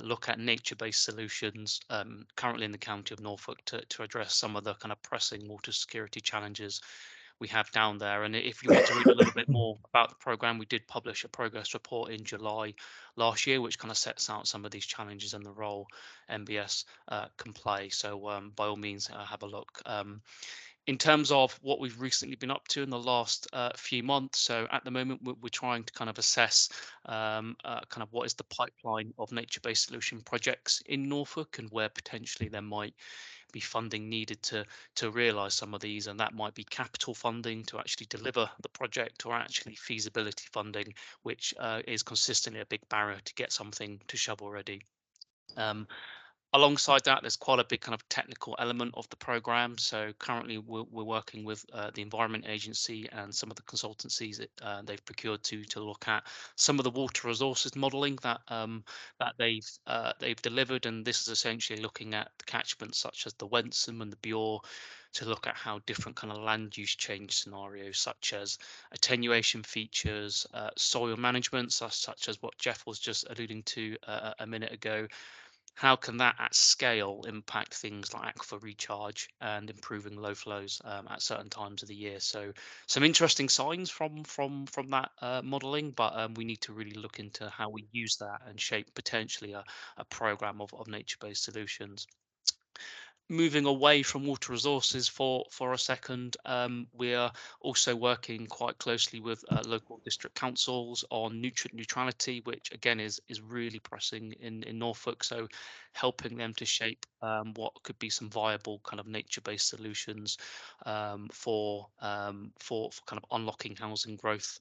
look at nature-based solutions currently in the county of Norfolk to address some of the kind of pressing water security challenges we have down there. And if you want to read a little bit more about the program, we did publish a progress report in July last year, which kind of sets out some of these challenges and the role NBS can play. So by all means, have a look. In terms of what we've recently been up to in the last few months, so at the moment we're trying to kind of assess kind of what is the pipeline of nature-based solution projects in Norfolk and where potentially there might be funding needed to realise some of these, and that might be capital funding to actually deliver the project, or actually feasibility funding, which is consistently a big barrier to get something to shovel ready. Alongside that, there's quite a big kind of technical element of the program. So currently we're working with the Environment Agency and some of the consultancies that they've procured to look at some of the water resources modelling that they've delivered. And this is essentially looking at the catchments such as the Wensum and the Bure, to look at how different kind of land use change scenarios, such as attenuation features, soil management, such as what Jeff was just alluding to a minute ago. How can that at scale impact things like aquifer recharge and improving low flows at certain times of the year? So some interesting signs from that modelling, but we need to really look into how we use that and shape potentially a program of nature-based solutions. Moving away from water resources for a second, we are also working quite closely with local district councils on nutrient neutrality, which again is really pressing in Norfolk. So helping them to shape what could be some viable kind of nature-based solutions for kind of unlocking housing growth,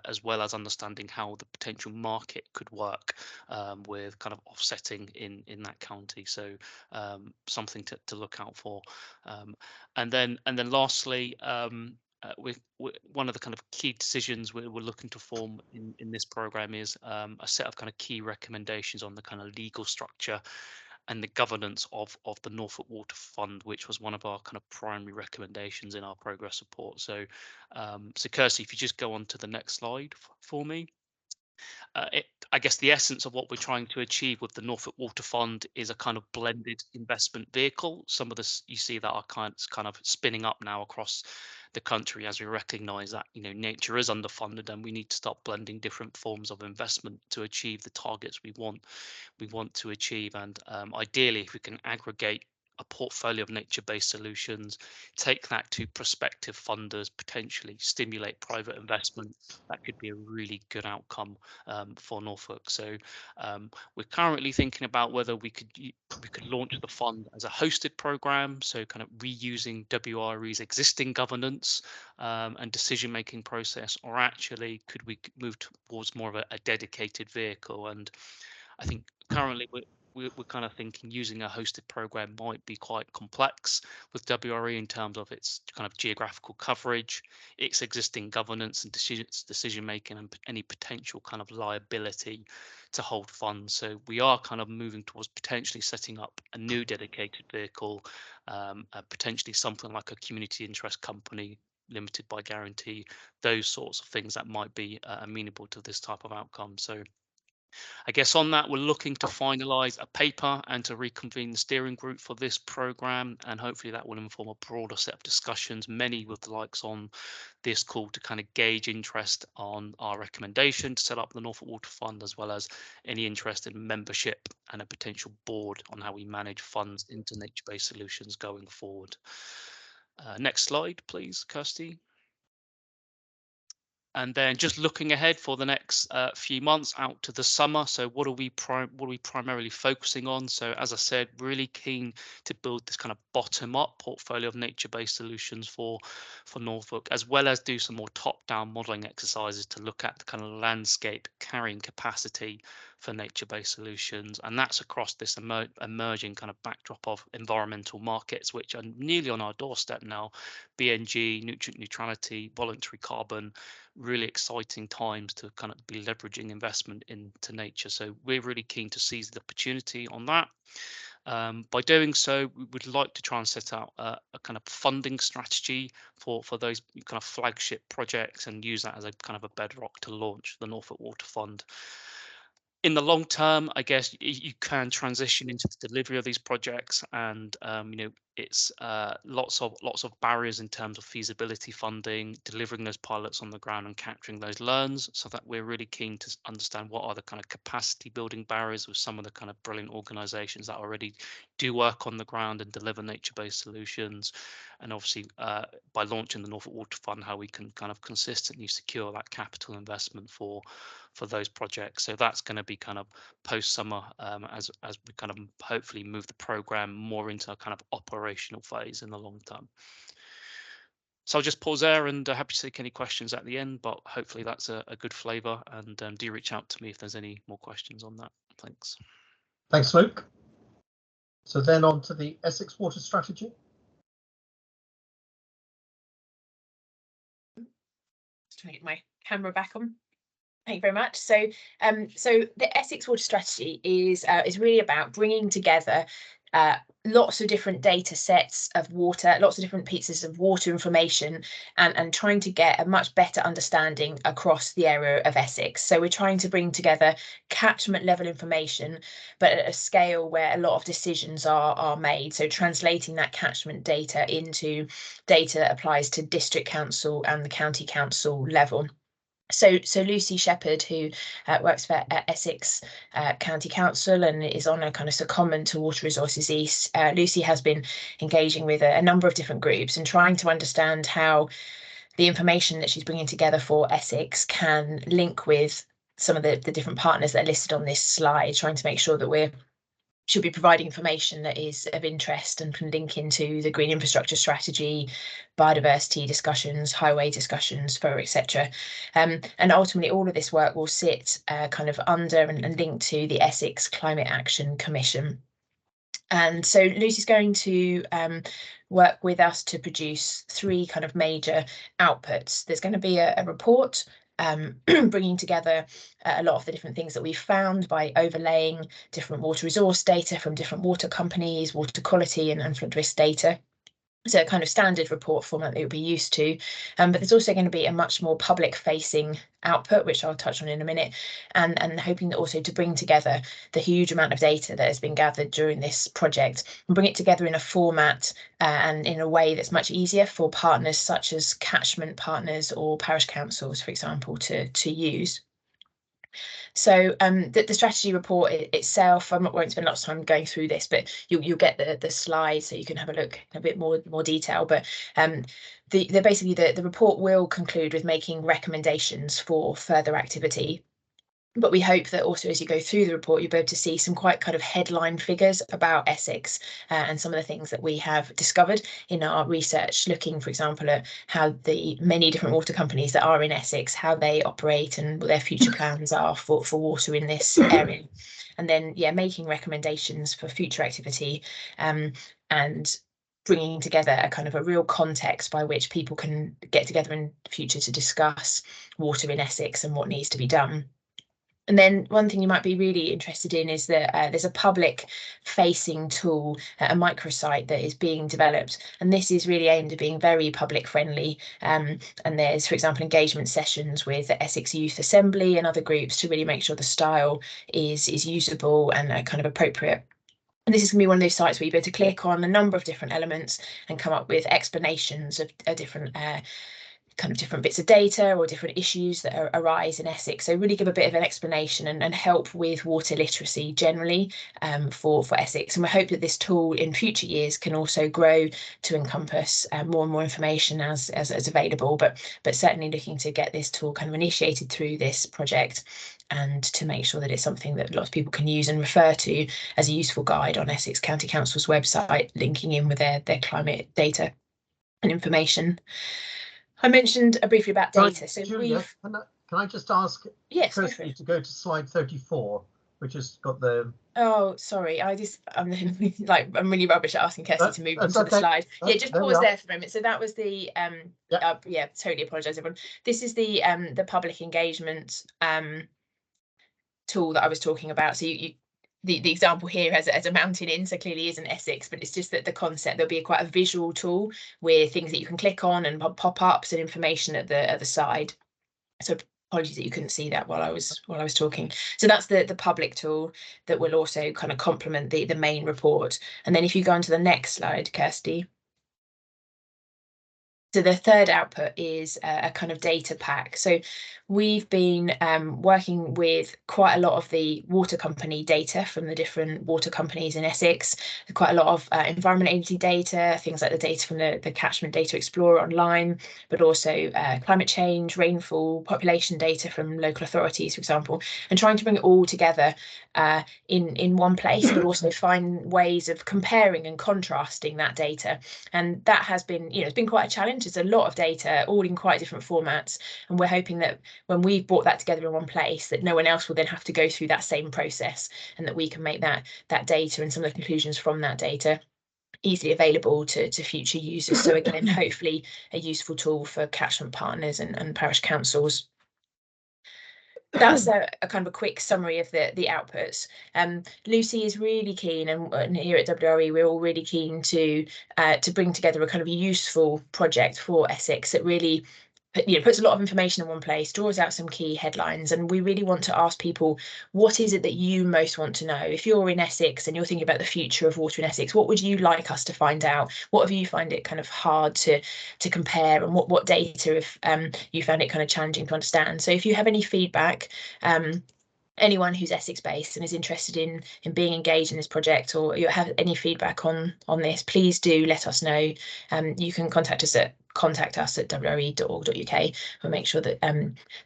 as well as understanding how the potential market could work with kind of offsetting in that county. So something to look out for. And then lastly, one of the kind of key decisions we're looking to form in this program is a set of kind of key recommendations on the kind of legal structure and the governance of the Norfolk Water Fund, which was one of our kind of primary recommendations in our progress report. So so Kirsty, if you just go on to the next slide for me. I guess the essence of what we're trying to achieve with the Norfolk Water Fund is a kind of blended investment vehicle. Some of this you see that are kind of spinning up now across the country, as we recognise that nature is underfunded and we need to start blending different forms of investment to achieve the targets we want to achieve. And ideally, if we can aggregate a portfolio of nature-based solutions, take that to prospective funders, potentially stimulate private investment, that could be a really good outcome for Norfolk. So we're currently thinking about whether we could launch the fund as a hosted program, so kind of reusing WRE's existing governance and decision-making process, or actually could we move towards more of a dedicated vehicle? And I think currently we're kind of thinking using a hosted program might be quite complex with WRE in terms of its kind of geographical coverage, its existing governance and decision making, and any potential kind of liability to hold funds. So we are kind of moving towards potentially setting up a new dedicated vehicle, potentially something like a community interest company, limited by guarantee, those sorts of things that might be amenable to this type of outcome. So I guess on that, we're looking to finalise a paper and to reconvene the steering group for this programme, and hopefully that will inform a broader set of discussions, many with the likes on this call, to kind of gauge interest on our recommendation to set up the Norfolk Water Fund, as well as any interest in membership and a potential board on how we manage funds into nature-based solutions going forward. Next slide, please, Kirsty. And then just looking ahead for the next few months out to the summer. So what are we primarily focusing on? So as I said, really keen to build this kind of bottom-up portfolio of nature-based solutions for Norfolk, as well as do some more top-down modelling exercises to look at the kind of landscape carrying capacity for nature-based solutions. And that's across this emerging kind of backdrop of environmental markets, which are nearly on our doorstep now. BNG, nutrient neutrality, voluntary carbon, really exciting times to kind of be leveraging investment into nature. So we're really keen to seize the opportunity on that. By doing so, we would like to try and set out a kind of funding strategy for those kind of flagship projects and use that as a kind of a bedrock to launch the Norfolk Water Fund. In the long term, I guess you can transition into the delivery of these projects, and it's lots of barriers in terms of feasibility funding, delivering those pilots on the ground and capturing those learns. So that we're really keen to understand what are the kind of capacity building barriers with some of the kind of brilliant organizations that already do work on the ground and deliver nature-based solutions. And obviously by launching the Norfolk Water Fund, how we can kind of consistently secure that capital investment for those projects. So that's going to be kind of post summer as we kind of hopefully move the program more into a kind of operational phase in the long term. So I'll just pause there and happy to take any questions at the end, but hopefully that's a good flavour, and do reach out to me if there's any more questions on that. Thanks. Thanks, Luke. So then on to the Essex Water Strategy. Just trying to get my camera back on. Thank you very much. So, so the Essex Water Strategy is really about bringing together lots of different data sets of water, lots of different pieces of water information, and trying to get a much better understanding across the area of Essex. So we're trying to bring together catchment level information, but at a scale where a lot of decisions are made. So translating that catchment data into data that applies to district council and the county council level. So Lucy Shepherd, who works for Essex County Council and is on a kind of secondment to Water Resources East, Lucy has been engaging with a number of different groups and trying to understand how the information that she's bringing together for Essex can link with some of the different partners that are listed on this slide, trying to make sure that should be providing information that is of interest and can link into the green infrastructure strategy, biodiversity discussions, highway discussions, etc. And ultimately all of this work will sit kind of under and linked to the Essex Climate Action Commission. And so Lucy's going to work with us to produce 3 kind of major outputs. There's going to be a report bringing together a lot of the different things that we've found by overlaying different water resource data from different water companies, water quality and flood risk data. So a kind of standard report format that you'll be used to, but there's also going to be a much more public facing output, which I'll touch on in a minute, and hoping that also to bring together the huge amount of data that has been gathered during this project and bring it together in a format and in a way that's much easier for partners such as catchment partners or parish councils, for example, to use. So the strategy report itself, I'm not going to spend lots of time going through this, but you'll get the slides so you can have a look in a bit more detail. But basically the report will conclude with making recommendations for further activity. But we hope that also as you go through the report, you'll be able to see some quite kind of headline figures about Essex and some of the things that we have discovered in our research, looking, for example, at how the many different water companies that are in Essex, how they operate and what their future plans are for water in this area. And then, yeah, making recommendations for future activity and bringing together a kind of a real context by which people can get together in the future to discuss water in Essex and what needs to be done. And then one thing you might be really interested in is that there's a public facing tool, a microsite that is being developed. And this is really aimed at being very public friendly. And there's, for example, engagement sessions with the Essex Youth Assembly and other groups to really make sure the style is usable and kind of appropriate. And this is going to be one of those sites where you'll be able to click on a number of different elements and come up with explanations of different kind of different bits of data or different issues that arise in Essex. So really give a bit of an explanation and help with water literacy generally for Essex. And we hope that this tool in future years can also grow to encompass more and more information as available, but certainly looking to get this tool kind of initiated through this project and to make sure that it's something that lots of people can use and refer to as a useful guide on Essex County Council's website, linking in with their climate data and information. I mentioned briefly about data. So Julia, can I just ask Kirsty to go to slide 34, which has got the... Oh, sorry. I'm really rubbish at asking Kirsty to move onto the slide. Yeah, just pause there for a moment. So that was the yeah, totally apologise, everyone. This is the public engagement tool that I was talking about. So the example here has a mountain in, so clearly isn't Essex, but it's just that the concept, there'll be quite a visual tool with things that you can click on and pop-ups and information at the side. So Apologies that you couldn't see that while I was talking. So that's the public tool that will also kind of complement the main report. And then if you go on to the next slide, Kirsty. So the third output is a kind of data pack. So we've been working with quite a lot of the water company data from the different water companies in Essex, quite a lot of Environment Agency data, things like the data from the Catchment Data Explorer online, but also climate change, rainfall, population data from local authorities, for example, and trying to bring it all together in one place, but also find ways of comparing and contrasting that data. And that has been, it's been quite a challenge. It's a lot of data, all in quite different formats. And we're hoping that when we've brought that together in one place, that no one else will then have to go through that same process, and that we can make that data and some of the conclusions from that data easily available to future users. So again, hopefully a useful tool for catchment partners and parish councils. That's a kind of a quick summary of the outputs. Lucy is really keen, and here at WRE we're all really keen to bring together a kind of a useful project for Essex that really puts a lot of information in one place, draws out some key headlines, and we really want to ask people, what is it that you most want to know? If you're in Essex and you're thinking about the future of water in Essex, what would you like us to find out? What have you find it kind of hard to compare, and what data if you found it kind of challenging to understand? So if you have any feedback, anyone who's Essex based and is interested in being engaged in this project, or you have any feedback on this, please do let us know. You can contact us at wre.org.uk. We'll make sure that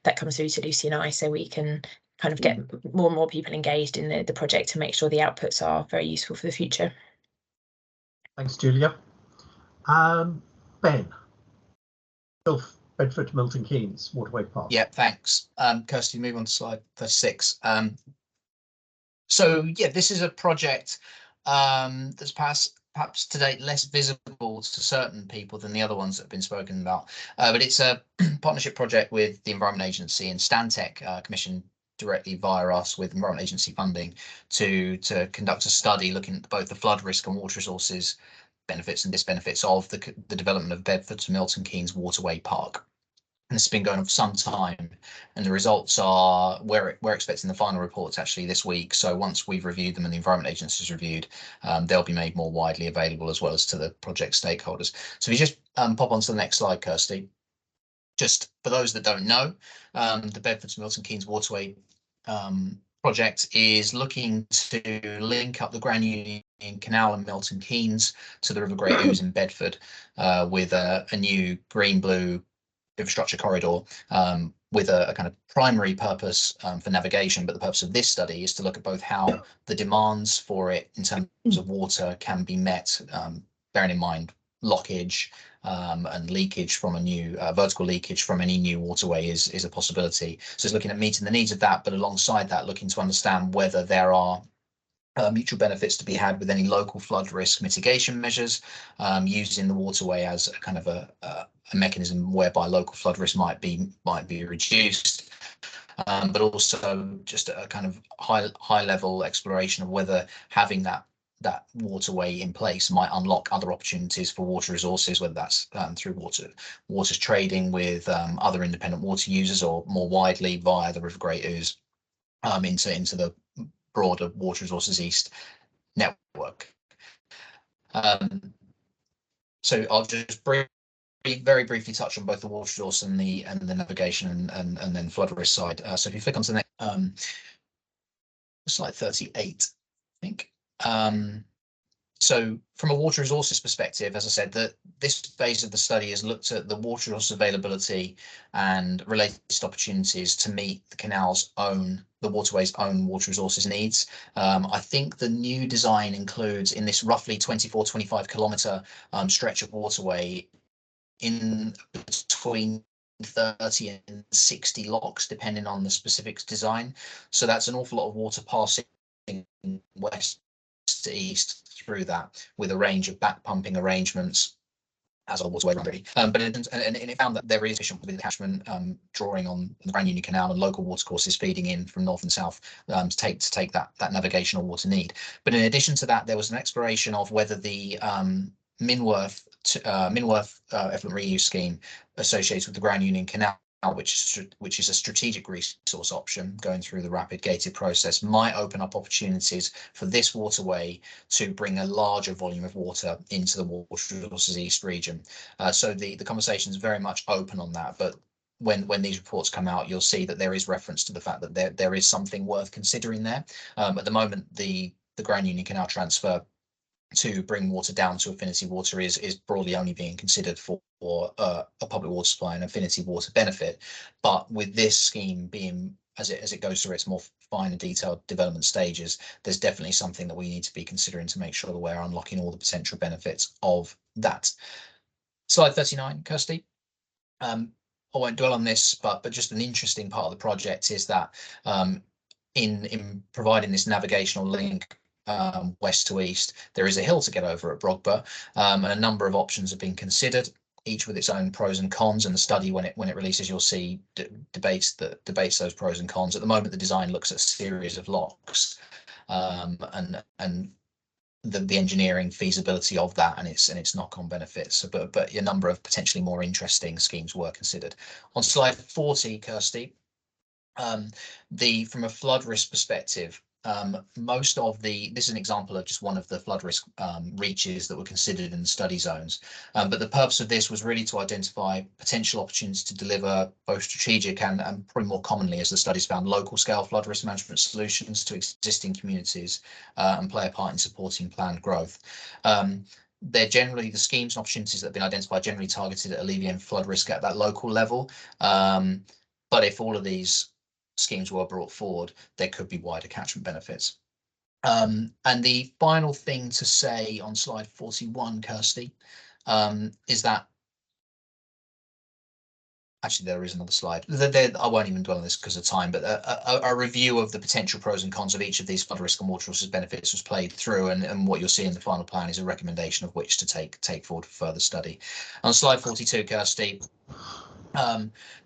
that comes through to Lucy and I, so we can kind of get more and more people engaged in the project to make sure the outputs are very useful for the future. Thanks, Julia. Ben, Bedford Milton Keynes Waterway Park. Yeah, thanks. Kirsty, move on to slide 36. So yeah, this is a project that's perhaps to date less visible to certain people than the other ones that have been spoken about. But it's a partnership project with the Environment Agency and Stantec, commissioned directly via us with Environment Agency funding to conduct a study looking at both the flood risk and water resources benefits and disbenefits of the development of Bedford to Milton Keynes Waterway Park. And this has been going on for some time, and the results are we're expecting the final reports actually this week. So once we've reviewed them and the Environment Agency has reviewed, they'll be made more widely available, as well as to the project stakeholders. So if you just pop onto the next slide, Kirsty. Just for those that don't know, the Bedford to Milton Keynes Waterway project is looking to link up the Grand Union Canal and Milton Keynes to the River Great Ouse in Bedford with a new green-blue infrastructure corridor with a kind of primary purpose for navigation. But the purpose of this study is to look at both how the demands for it in terms of water can be met, bearing in mind lockage and leakage from a new vertical leakage from any new waterway is a possibility. So it's looking at meeting the needs of that, but alongside that, looking to understand whether there are mutual benefits to be had with any local flood risk mitigation measures, using the waterway as a kind of a mechanism whereby local flood risk might be reduced, but also just a kind of high level exploration of whether having that waterway in place might unlock other opportunities for water resources, whether that's through waters trading with other independent water users, or more widely via the River Great Ouse into the broader Water Resources East network. So I'll just very briefly touch on both the water resource and the navigation and then flood risk side. So if you click onto the next slide 38, I think. So from a water resources perspective, as I said, this phase of the study has looked at the water resource availability and related opportunities to meet the waterway's own water resources needs. I think the new design includes, in this roughly 24-25 kilometre stretch of waterway, in between 30 and 60 locks, depending on the specific design. So that's an awful lot of water passing west to east through that, with a range of back pumping arrangements as a waterway already. But it found that there is efficient with the catchment drawing on the Grand Union Canal and local watercourses feeding in from north and south to take that navigational water need. But in addition to that, there was an exploration of whether the Minworth effluent reuse scheme associated with the Grand Union Canal which is a strategic resource option going through the rapid gated process, might open up opportunities for this waterway to bring a larger volume of water into the Water Resources East region. So the conversation is very much open on that, but when these reports come out, you'll see that there is reference to the fact that there is something worth considering there. At the moment, the Grand Union Canal transfer to bring water down to affinity water is broadly only being considered for a public water supply and affinity water benefit. But with this scheme being, as it goes through its more fine and detailed development stages, there's definitely something that we need to be considering to make sure that we're unlocking all the potential benefits of that. Slide 39, Kirsty. I won't dwell on this, but just an interesting part of the project is that in providing this navigational link west to east, there is a hill to get over at Brogba, and a number of options have been considered, each with its own pros and cons. And the study, when it releases, you'll see debates those pros and cons. At the moment, the design looks at a series of locks, and the engineering feasibility of that and its knock-on benefits. But a number of potentially more interesting schemes were considered. On slide 40, Kirsty, from a flood risk perspective, this is an example of just one of the flood risk reaches that were considered in the study zones. But the purpose of this was really to identify potential opportunities to deliver both strategic and probably more commonly, as the studies found, local scale flood risk management solutions to existing communities and play a part in supporting planned growth. They're generally, the schemes and opportunities that have been identified, generally targeted at alleviating flood risk at that local level. But if all of these schemes were brought forward, there could be wider catchment benefits. And the final thing to say on slide 41, Kirsty, is that actually there is another slide. I won't even dwell on this because of time, but a review of the potential pros and cons of each of these flood risk and water resources benefits was played through, and what you'll see in the final plan is a recommendation of which to take forward for further study. On slide 42, Kirsty,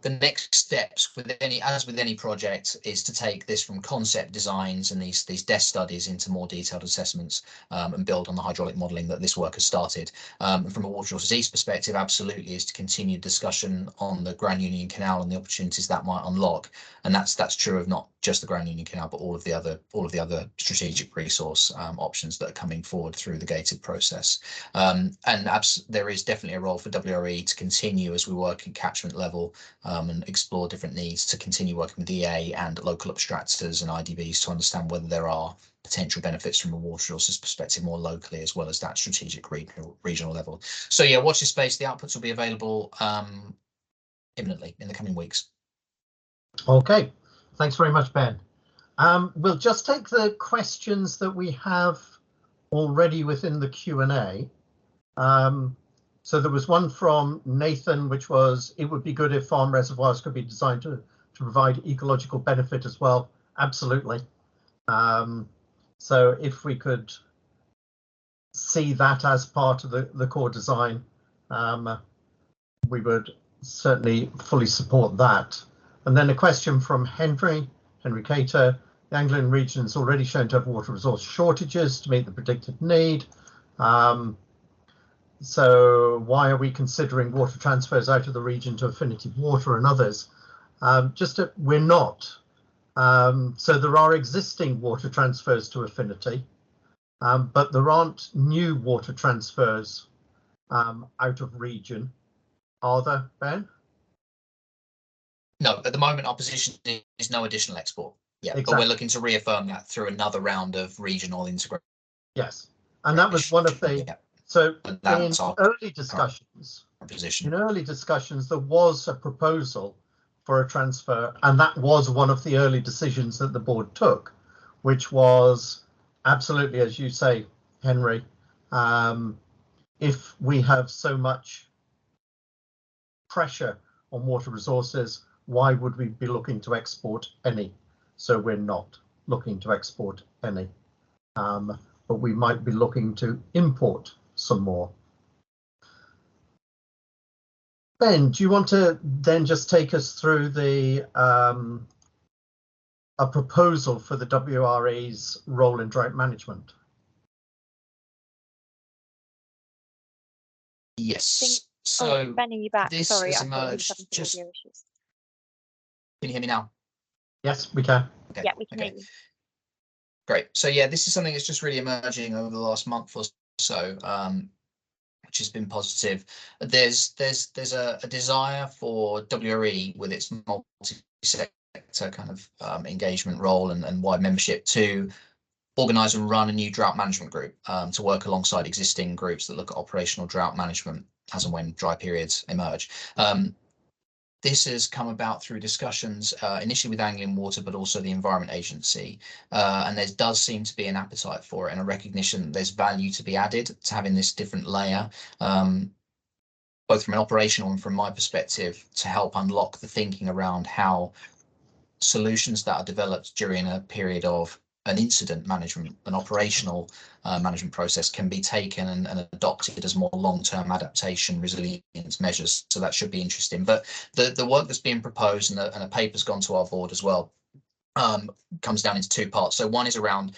the next steps with any project is to take this from concept designs and these desk studies into more detailed assessments, and build on the hydraulic modelling that this work has started. From a Water Resources East perspective, absolutely is to continue discussion on the Grand Union Canal and the opportunities that might unlock, and that's true of not just the Grand Union Canal, but all of the other strategic resource options that are coming forward through the gated process. And there is definitely a role for WRE to continue as we work in catchment level, and explore different needs, to continue working with EA and local abstractors and IDBs to understand whether there are potential benefits from a water resources perspective more locally, as well as that strategic regional level. So yeah, watch this space. The outputs will be available imminently in the coming weeks. Okay, thanks very much, Ben. We'll just take the questions that we have already within the Q&A. So there was one from Nathan, which was, it would be good if farm reservoirs could be designed to provide ecological benefit as well. Absolutely. So if we could see that as part of the core design, we would certainly fully support that. And then a question from Henry Cater. The Anglian region is already shown to have water resource shortages to meet the predicted need. So why are we considering water transfers out of the region to affinity water and others? We're not. So there are existing water transfers to affinity, but there aren't new water transfers out of region. Are there, Ben? No, at the moment our position is no additional export. Yeah, exactly. But we're looking to reaffirm that through another round of regional integration. Yes, and that was one of the. Yeah. So in early discussions, there was a proposal for a transfer, and that was one of the early decisions that the board took, which was absolutely, as you say, Henry, if we have so much pressure on water resources, why would we be looking to export any? So we're not looking to export any, but we might be looking to import some more. Ben, do you want to then just take us through the a proposal for the WRE's role in drought management? Yes. So Ben, are you back? This Sorry, has I thought we were having emerged some audio issues. Can you hear me now? Yes, we can. Okay. Yeah, we can hear you. Great. So yeah, this is something that's just really emerging over the last month or so, which has been positive. There's a desire for WRE with its multi-sector kind of engagement role and wide membership to organise and run a new drought management group to work alongside existing groups that look at operational drought management as and when dry periods emerge. This has come about through discussions initially with Anglian Water, but also the Environment Agency. And there does seem to be an appetite for it and a recognition that there's value to be added to having this different layer, both from an operational and from my perspective, to help unlock the thinking around how solutions that are developed during a period of an incident management, an operational management process can be taken and adopted as more long-term adaptation resilience measures. So that should be interesting. But the work that's being proposed and a paper's gone to our board as well comes down into two parts. So one is around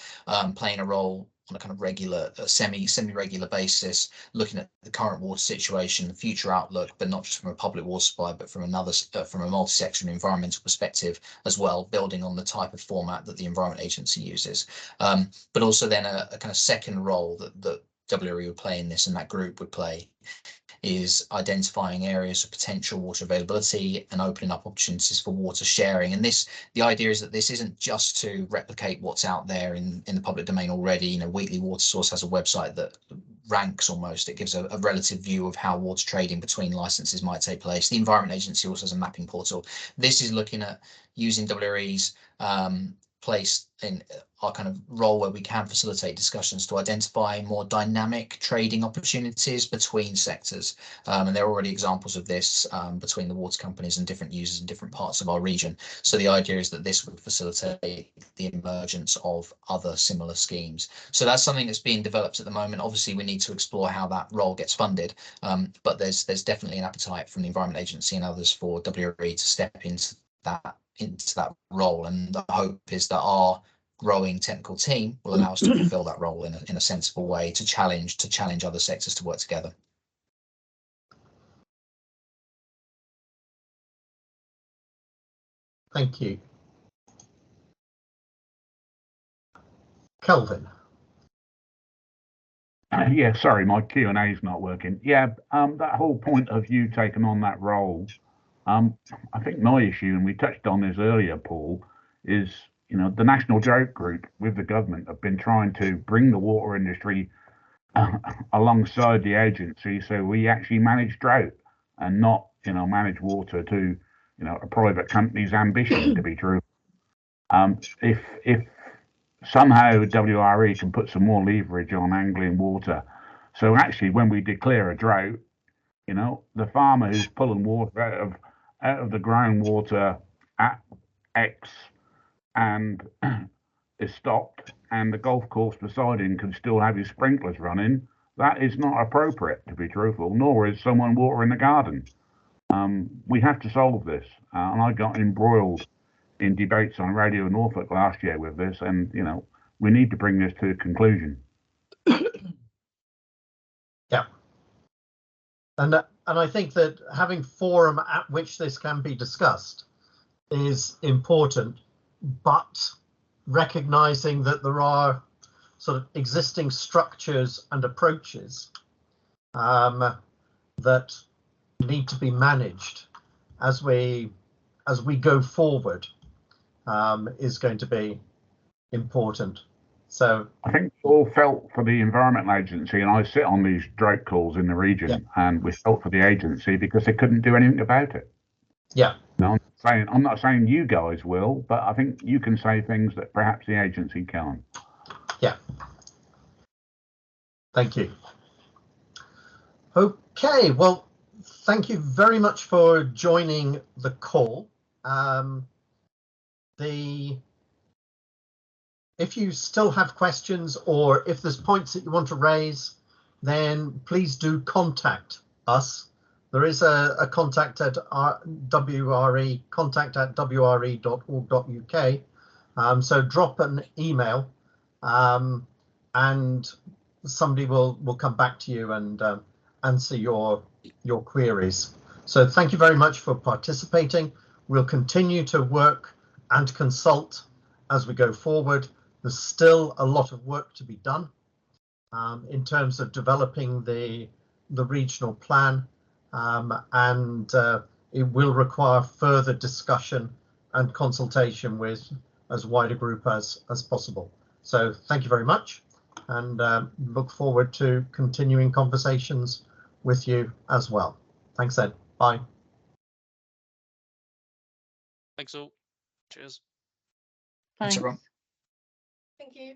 playing a role on a kind of regular, semi-regular basis, looking at the current water situation, the future outlook, but not just from a public water supply, but from another, from a multi-section environmental perspective as well, building on the type of format that the Environment Agency uses. But also then a kind of second role that WRE would play in this, and that group would play, is identifying areas of potential water availability and opening up opportunities for water sharing. And the idea is that this isn't just to replicate what's out there in the public domain already. You know, Weekly Water Source has a website that ranks almost. It gives a relative view of how water trading between licenses might take place. The Environment Agency also has a mapping portal. This is looking at using WRE's place in our kind of role where we can facilitate discussions to identify more dynamic trading opportunities between sectors. And there are already examples of this between the water companies and different users in different parts of our region. So the idea is that this would facilitate the emergence of other similar schemes. So that's something that's being developed at the moment. Obviously, we need to explore how that role gets funded, but there's definitely an appetite from the Environment Agency and others for WRE to step into that role, and the hope is that our growing technical team will allow us to fulfill that role in a sensible way to challenge other sectors to work together. Thank you. Kelvin. Yeah, sorry, my Q&A is not working. Yeah, that whole point of you taking on that role, I think my issue, and we touched on this earlier, Paul, is, you know, the National Drought Group with the government have been trying to bring the water industry alongside the agency, so we actually manage drought and not, you know, manage water to, you know, a private company's ambition to be true. If somehow WRE can put some more leverage on Anglian Water, so actually when we declare a drought, you know, the farmer who's pulling water out of the groundwater at X and is stopped, and the golf course beside him can still have his sprinklers running, that is not appropriate, to be truthful, nor is someone watering the garden. We have to solve this, and I got embroiled in debates on Radio Norfolk last year with this, and, you know, we need to bring this to a conclusion. Yeah. And I think that having forum at which this can be discussed is important, but recognizing that there are sort of existing structures and approaches that need to be managed as we go forward is going to be important. So I think we all felt for the Environment Agency, and I sit on these drought calls in the region, yeah, and we felt for the agency because they couldn't do anything about it. Yeah. No, I'm not saying you guys will, but I think you can say things that perhaps the agency can't. Yeah. Thank you. Okay, well, thank you very much for joining the call. If you still have questions or if there's points that you want to raise, then please do contact us. There is a contact at WRE, contact@wre.org.uk. So drop an email and somebody will come back to you and answer your queries. So thank you very much for participating. we'll continue to work and consult as we go forward. There's still a lot of work to be done in terms of developing the regional plan, and it will require further discussion and consultation with as wide a group as possible. So thank you very much, and look forward to continuing conversations with you as well. Thanks then. Bye. Thanks all. Cheers. Thanks everyone. Thank you.